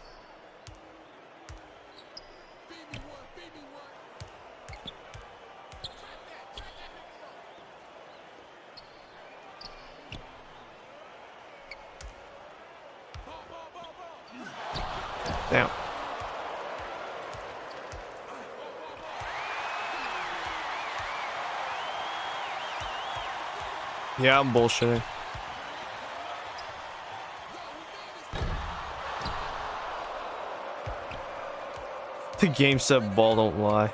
S2: Feed me one. Track that ball. Ball.
S1: Damn. Yeah, I'm bullshitting. The game said ball don't lie.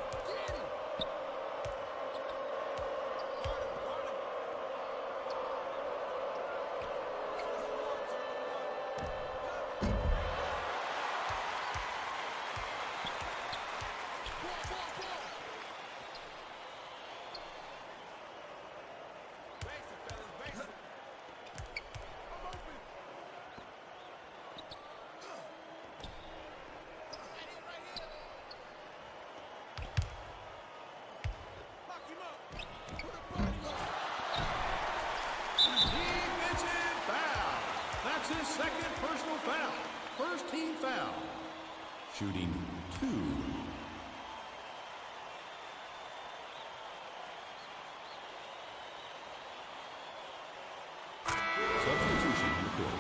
S3: That's his second personal foul. First team foul. Shooting 2. Substitution on the court.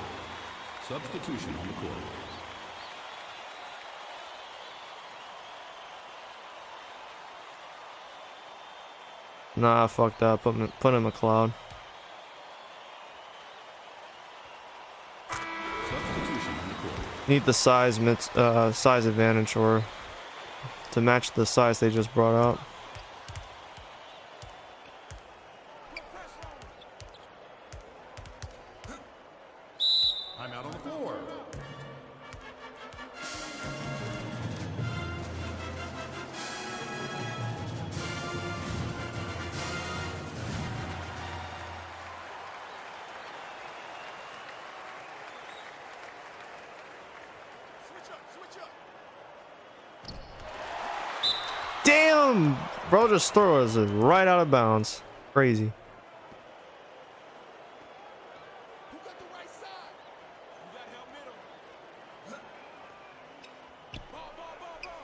S3: Substitution on the court.
S1: Nah, I fucked up. Put him in McLeod.
S3: Substitution on the court.
S1: Need the size size advantage or to match the size they just brought out.
S3: I'm out on the floor.
S1: Damn! Bro just throws it right out of bounds. Crazy.
S2: Who got the right side? You got help middle. Ball, ball, ball, ball.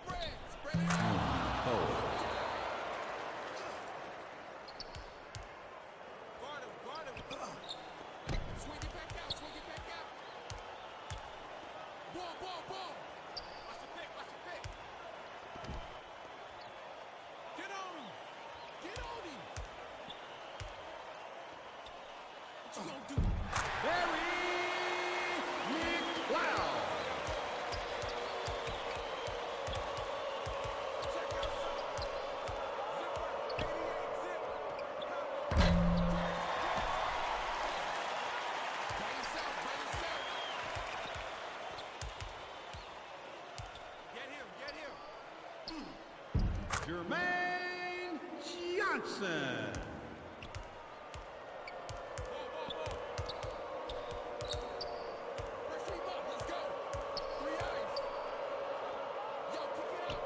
S2: Spread it out. Guard him. Swing it back out. Ball. Watch the pick. Get on him. What you gonna do?
S3: Barry McLeod.
S2: Check out some. Zipper, 88 zip. By yourself. Get him.
S3: Jermaine Johnson.
S2: Ball. First team up. Let's go. 3 eyes. Yo, kick it out.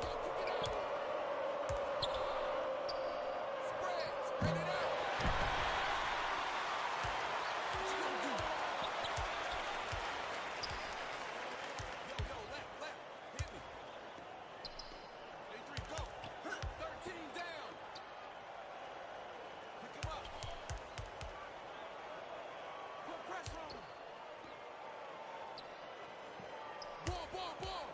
S2: Spread it out. What you gonna do? Yo, left. Hit me. 83, go. 13 down. Pick him up. Put pressure on him. Ball.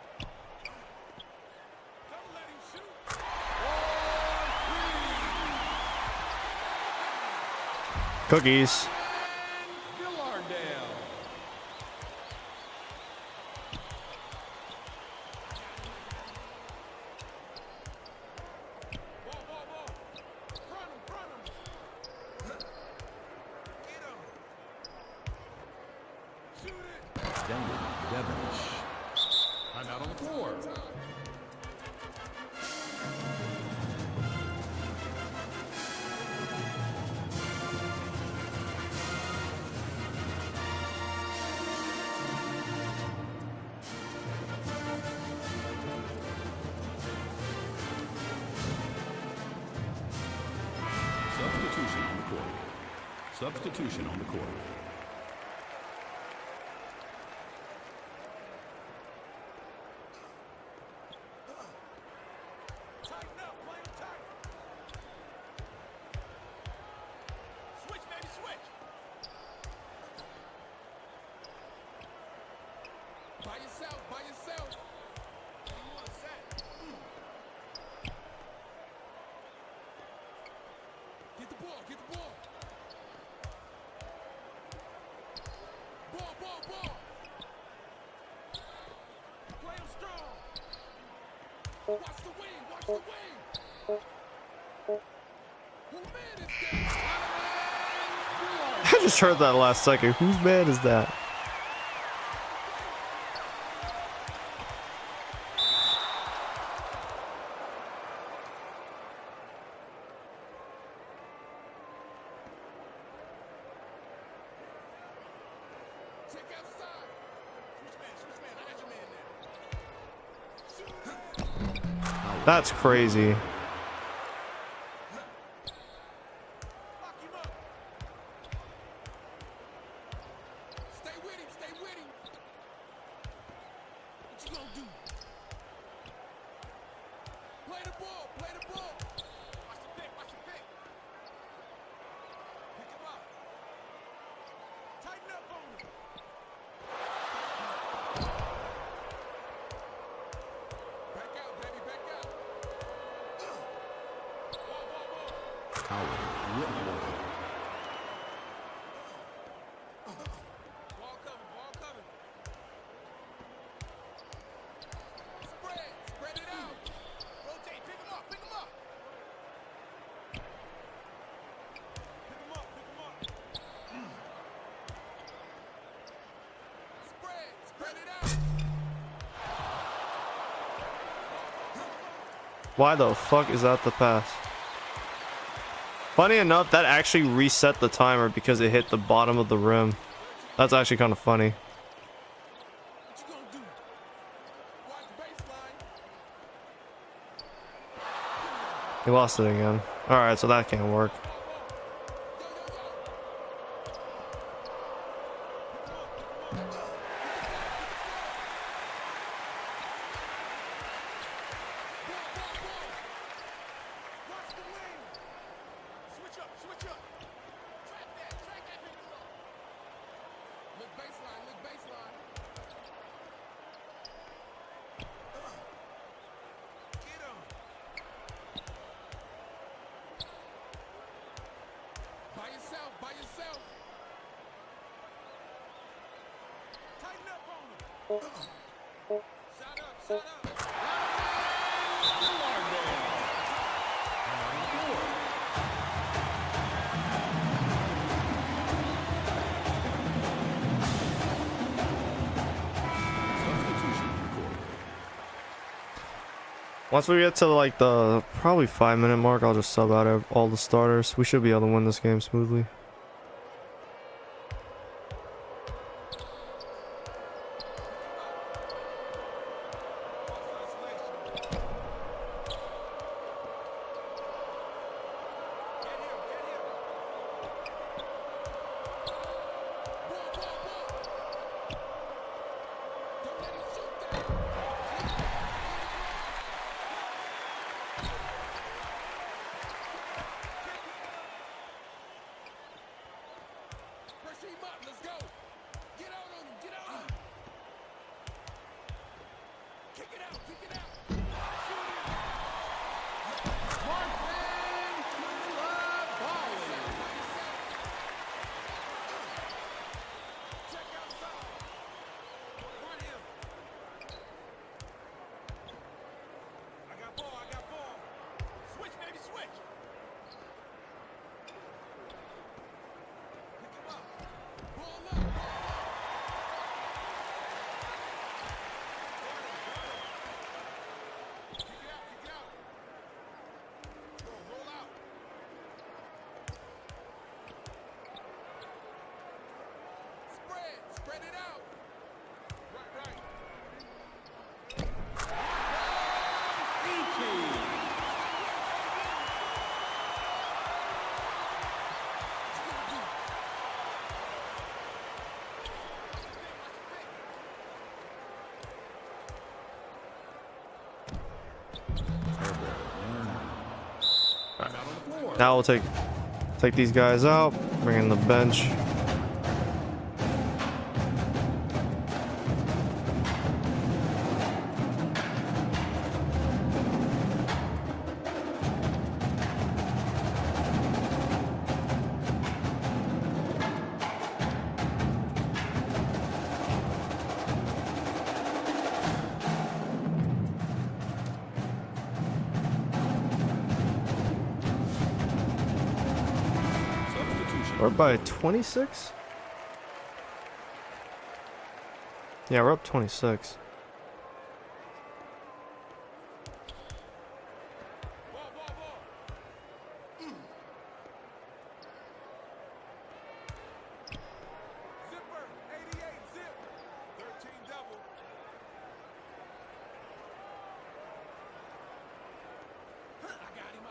S2: Don't let him shoot.
S1: Cookies.
S3: Villardale.
S2: Ball. Front him. Get him. Shoot it.
S3: Denver Devonish. I'm out on the floor. Substitution on the court.
S2: Tighten up, play him tight. Switch, baby, switch. By yourself. You want set. Get the ball. Ball. Play him strong. Watch the wing. Who man is that?
S1: I just heard that last second. Whose man is that?
S2: Check outside. Switch man. I got your man there.
S1: That's crazy.
S2: Lock him up.
S1: Why the fuck is that the pass? Funny enough, that actually reset the timer because it hit the bottom of the rim. That's actually kind of funny.
S2: What you gonna do? Watch baseline.
S1: He lost it again. Alright, so that can't work.
S2: Watch the lane. Switch up, switch up. Track that big low. Look baseline, look baseline. Get him. By yourself, by yourself. Tighten up on him. Shot up, shot up.
S1: Once we get to like the probably 5-minute mark, I'll just sub out all the starters. We should be able to win this game smoothly.
S2: Press him up, let's go. Get out on him, get out on him. Kick it out, kick it out. Check outside. Run him. I got ball, I got ball. Switch, baby, switch. Pick him up. Ball up, ball up. Kick it out, kick it out. Go, roll out. Spread it out. Right.
S1: Now we'll take these guys out, bring in the bench. We're by 26? Yeah, we're up 26.
S2: Ball. Zipper, 88 zip. 13 double. I got him.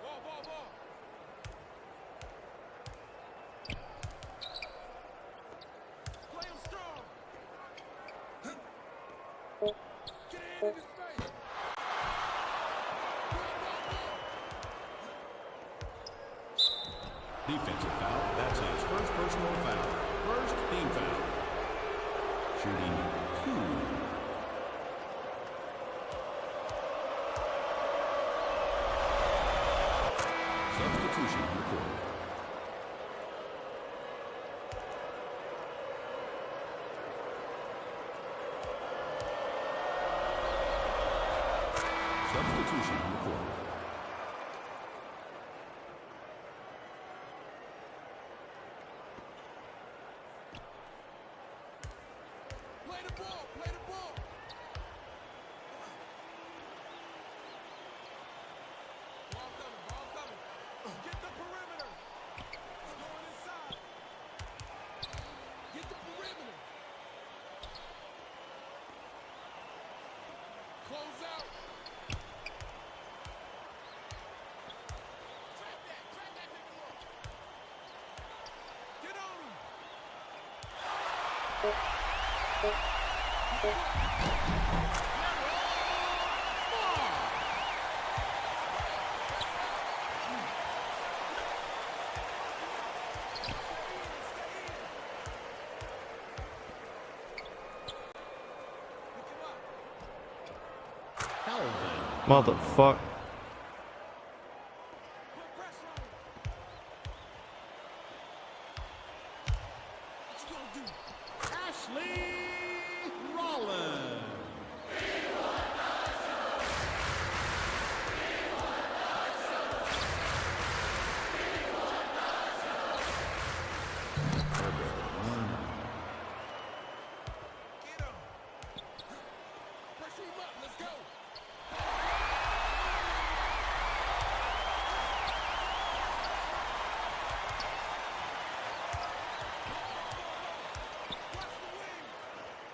S2: Ball. Play him strong. Get in his face.
S3: Defensive foul. That's his first personal foul. First team foul. Shooting 2. Substitution recorded. Substitution recorded.
S2: Play the ball.
S1: Motherfuck.
S2: Put pressure on him. What you gonna do?
S3: Ashley Rollins.
S2: Get him. Pressure him up. Let's go. Watch the wing.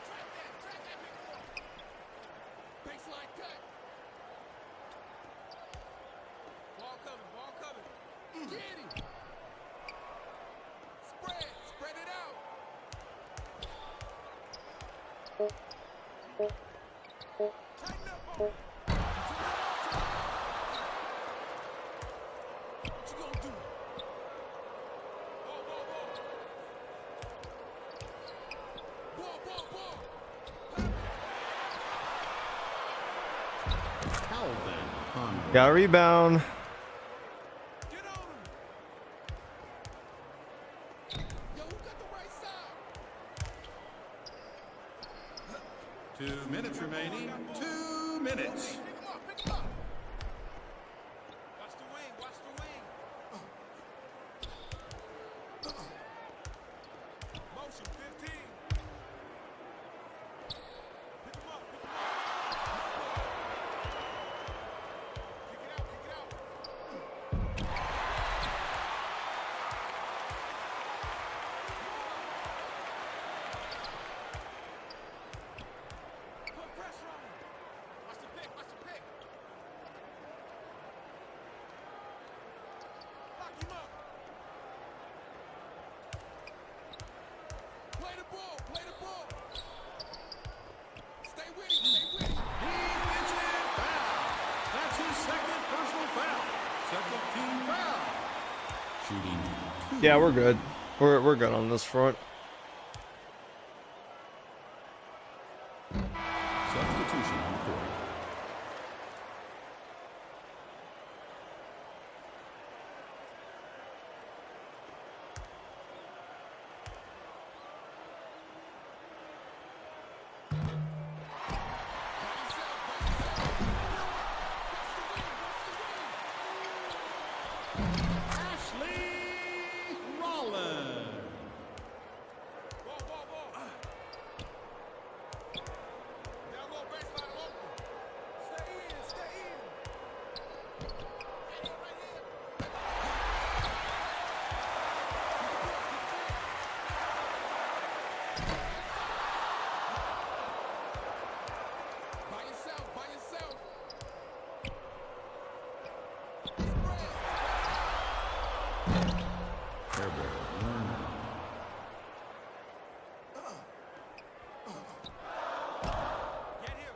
S2: Track that big boy. Baseline cut. Ball coming. Get him. Spread it out. Tighten up on him. What you gonna do? Ball.
S3: Calvin Conroy.
S1: Got a rebound.
S2: Get on him. Yo, who got the right side?
S3: 2 minutes remaining. 2 minutes.
S2: Pick him up. Watch the wing. Motion 15. Pick him up. Kick it out. Put pressure on him. Watch the pick. Lock him up. Play the ball. Stay with him.
S3: Defensive foul. That's his second personal foul. Second team foul. Shooting 2.
S1: Yeah, we're good. We're good on this front.
S3: Substitution on court. Ashley Rollins.
S2: Ball. Down low, baseline open. Stay in. Right here. By yourself.
S3: Herbert Lerner.
S2: Get him.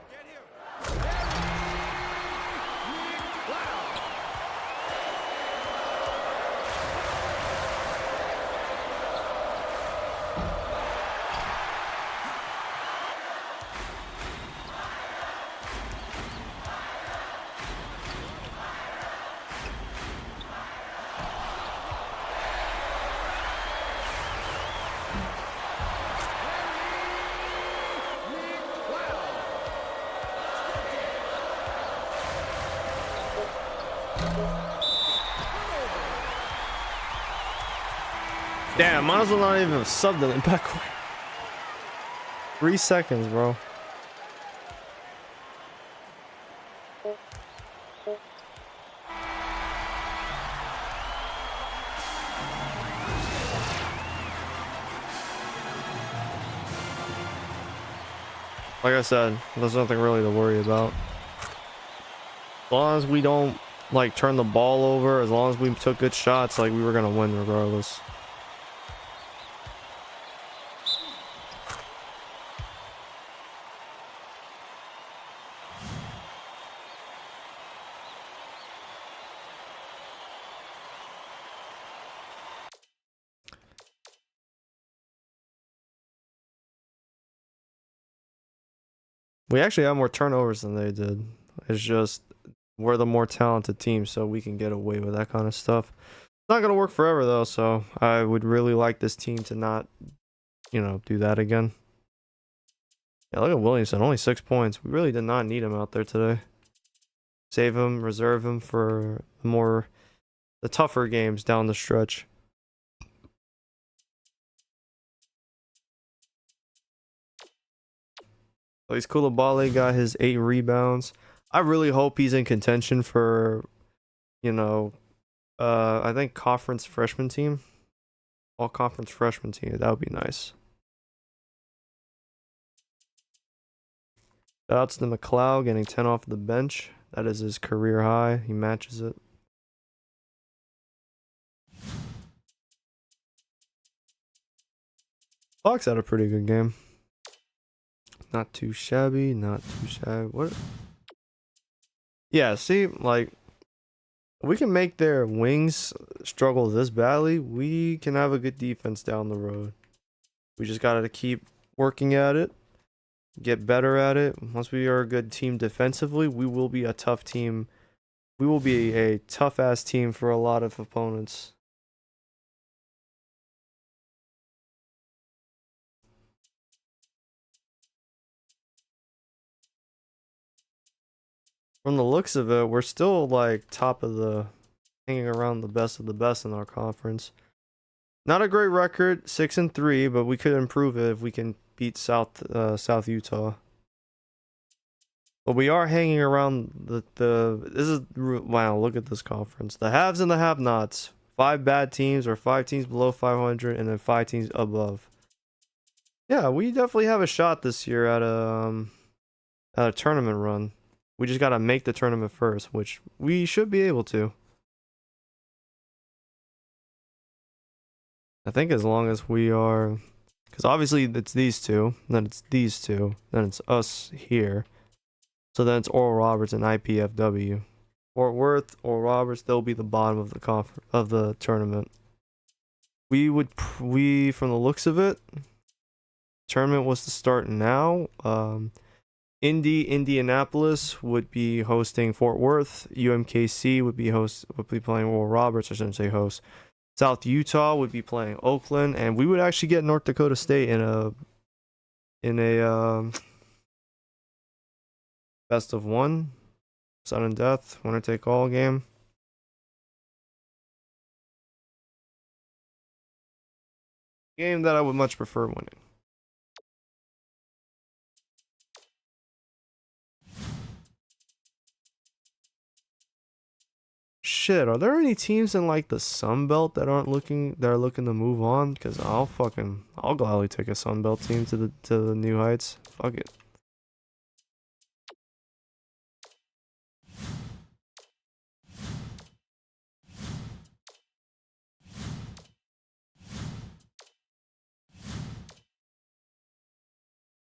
S1: Damn, might as well not even sub them back. 3 seconds, bro. Like I said, there's nothing really to worry about. As long as we don't like turn the ball over, as long as we took good shots, like we were gonna win regardless. We actually have more turnovers than they did. It's just we're the more talented team, so we can get away with that kind of stuff. It's not gonna work forever though, so I would really like this team to not, do that again. Yeah, look at Williamson, only 6 points. We really did not need him out there today. Save him, reserve him for the tougher games down the stretch. At least Koulibaly got his 8 rebounds. I really hope he's in contention for, I think conference freshman team. All conference freshman team. That would be nice. Shout out to the McLeod getting 10 off the bench. That is his career high. He matches it. Fox had a pretty good game. Not too shabby, not too shabby. What? Yeah, see, like, we can make their wings struggle this badly. We can have a good defense down the road. We just gotta keep working at it, get better at it. Once we are a good team defensively, we will be a tough team. We will be a tough ass team for a lot of opponents. From the looks of it, we're still like top of hanging around the best of the best in our conference. Not a great record, 6-3, but we could improve it if we can beat South Utah. But we are hanging around this is wow, look at this conference. The haves and the have-nots. 5 bad teams or 5 teams below 500 and then 5 teams above. Yeah, we definitely have a shot this year at a tournament run. We just got to make the tournament first, which we should be able to. I think as long as we are, because obviously it's these two, then it's these two, then it's us here. So then it's Oral Roberts and IPFW. Fort Worth, Oral Roberts, they'll be the bottom of the tournament. From the looks of it, tournament was to start now. Indianapolis would be hosting Fort Worth. UMKC would be playing Oral Roberts. I shouldn't say host. South Utah would be playing Oakland, and we would actually get North Dakota State in a best of 1, sudden death, winner take all game. Game that I would much prefer winning. Shit, are there any teams in like the Sun Belt that are looking to move on? Because I'll gladly take a Sun Belt team to the new heights. Fuck it.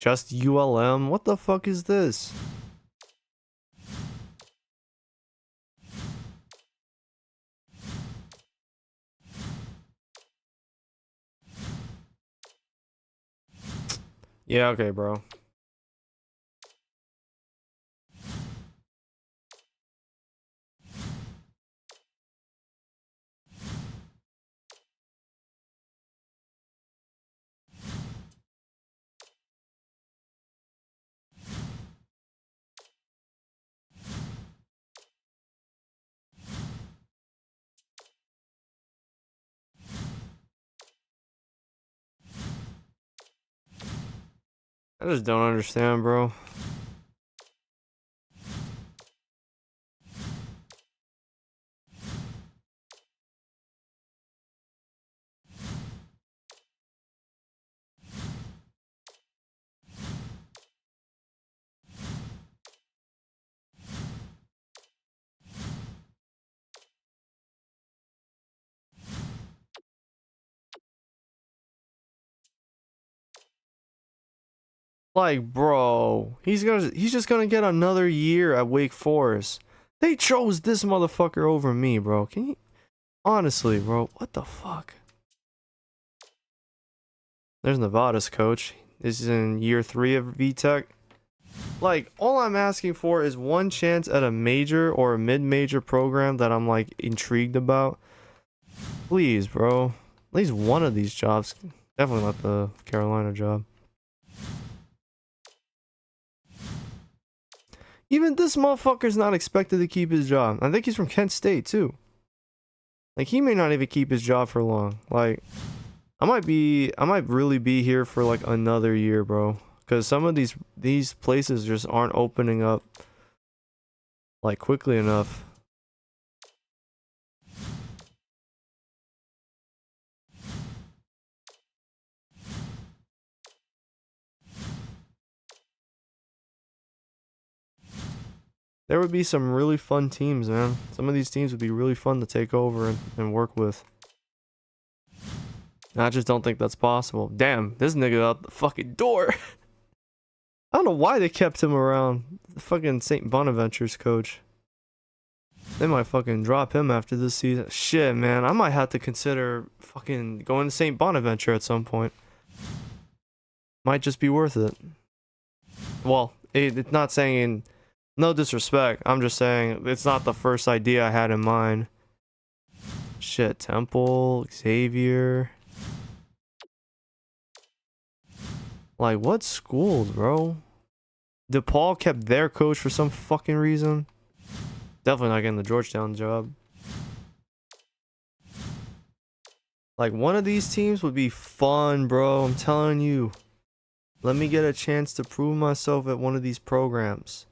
S1: Just ULM? What the fuck is this? Yeah, okay, bro. I just don't understand, bro. Like, bro, he's just gonna get another year at Wake Forest. They chose this motherfucker over me, bro. Can you honestly, bro? What the fuck? There's Nevada's coach. This is in year 3 of VTech. Like, all I'm asking for is one chance at a major or a mid-major program that I'm like intrigued about. Please, bro. At least one of these jobs. Definitely not the Carolina job. Even this motherfucker's not expected to keep his job. I think he's from Kent State too. Like, he may not even keep his job for long. Like, I might really be here for like another year, bro. Cause some of these places just aren't opening up like quickly enough. There would be some really fun teams, man. Some of these teams would be really fun to take over and work with. I just don't think that's possible. Damn, this nigga out the fucking door. I don't know why they kept him around. The fucking St. Bonaventure's coach. They might fucking drop him after this season. Shit, man. I might have to consider fucking going to St. Bonaventure at some point. Might just be worth it. Well, it's not saying no disrespect. I'm just saying it's not the first idea I had in mind. Shit, Temple, Xavier. Like, what schools, bro? DePaul kept their coach for some fucking reason. Definitely not getting the Georgetown job. Like, one of these teams would be fun, bro. I'm telling you. Let me get a chance to prove myself at one of these programs.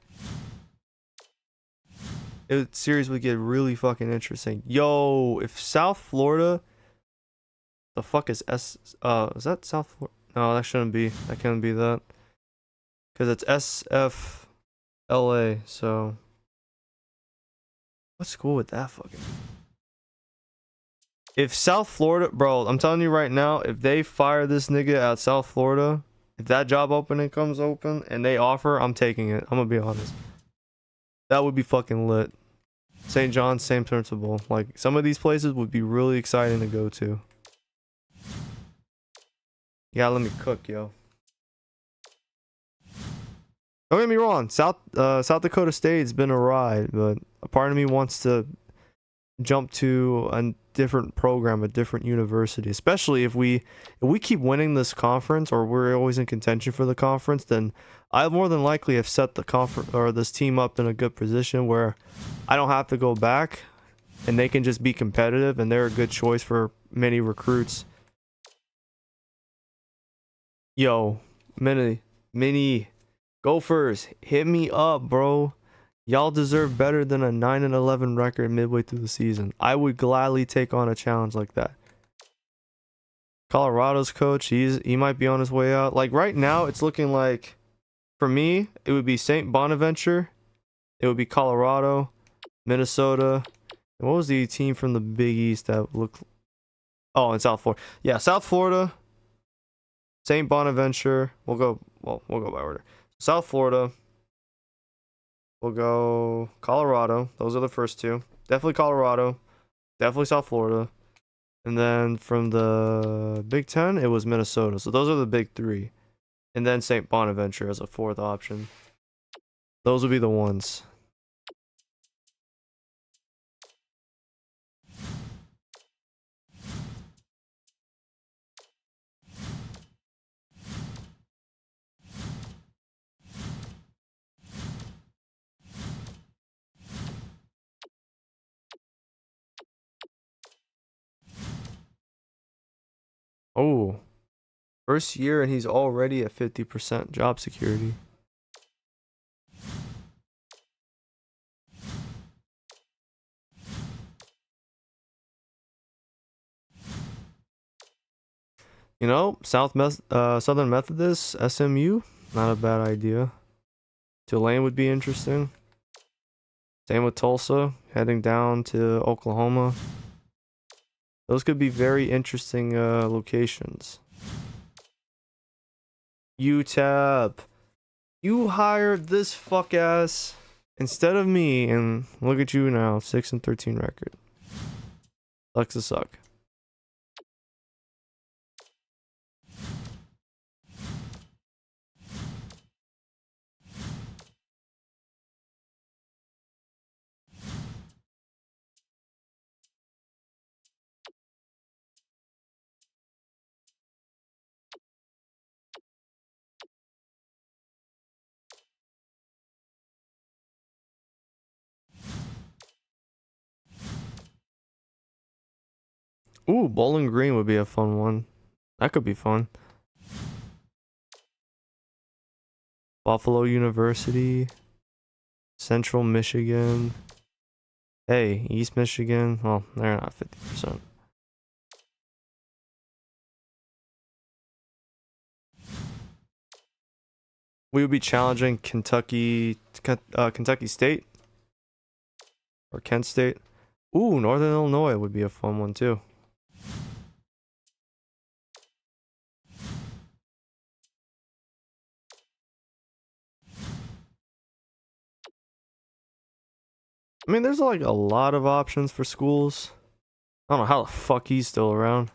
S1: Series would get really fucking interesting. Yo, if South Florida... The fuck is is that South Florida? No, that shouldn't be. That can't be that. Because it's SFLA, so... What school would that fucking be? If South Florida... Bro, I'm telling you right now, if they fire this nigga at South Florida, if that job opening comes open and they offer, I'm taking it. I'm gonna be honest. That would be fucking lit. St. John's, same principle. Like, some of these places would be really exciting to go to. Yeah, let me cook, yo. Don't get me wrong, South Dakota State's been a ride, but a part of me wants to jump to a different program, a different university. Especially if we keep winning this conference, or we're always in contention for the conference, then I more than likely have set the conference or this team up in a good position where I don't have to go back, and they can just be competitive, and they're a good choice for many recruits. Yo, mini Gophers, hit me up, bro. Y'all deserve better than a 9-11 record midway through the season. I would gladly take on a challenge like that. Colorado's coach, he might be on his way out. Like, right now, it's looking like, for me, it would be St. Bonaventure, it would be Colorado, Minnesota, and what was the team from the Big East that looked... Oh, in South Florida. Yeah, South Florida, St. Bonaventure. We'll go by order. South Florida. We'll go Colorado. Those are the first two. Definitely Colorado. Definitely South Florida. And then from the Big Ten, it was Minnesota. So those are the big three. And then St. Bonaventure as a fourth option. Those would be the ones. Oh, first year and he's already at 50% job security. You know, Southern Methodist, SMU, not a bad idea. Tulane would be interesting. Same with Tulsa, heading down to Oklahoma. Those could be very interesting locations. UTEP. You hired this fuck ass instead of me, and look at you now, 6-13 record. Sucks to suck. Ooh, Bowling Green would be a fun one. That could be fun. Buffalo University, Central Michigan. Hey, East Michigan. Well, they're not 50%. We would be challenging Kentucky State or Kent State. Ooh, Northern Illinois would be a fun one too. I mean, there's like a lot of options for schools. I don't know how the fuck he's still around.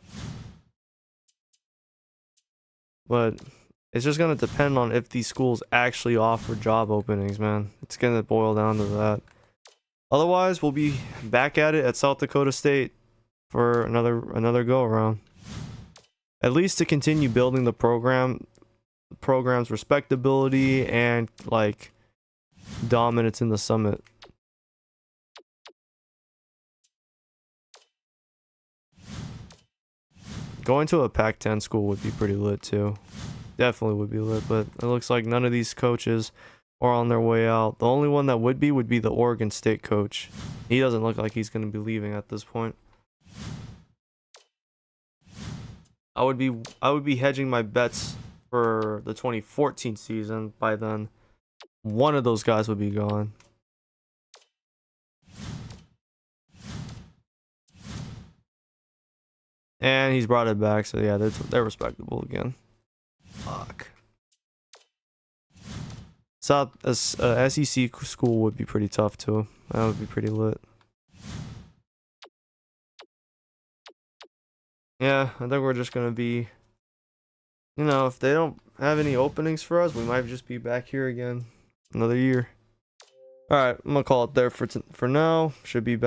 S1: But it's just gonna depend on if these schools actually offer job openings, man. It's gonna boil down to that. Otherwise, we'll be back at it at South Dakota State for another go around. At least to continue building the program's respectability and like dominance in the summit. Going to a Pac-10 school would be pretty lit too. Definitely would be lit, but it looks like none of these coaches are on their way out. The only one that would be the Oregon State coach. He doesn't look like he's going to be leaving at this point. I would be hedging my bets for the 2014 season. By then, one of those guys would be gone. And he's brought it back, so yeah, they're respectable again. Fuck. South SEC school would be pretty tough too. That would be pretty lit. Yeah, I think we're just gonna be, you know, if they don't have any openings for us, we might just be back here again another year. All right, I'm gonna call it there for now. Should be back.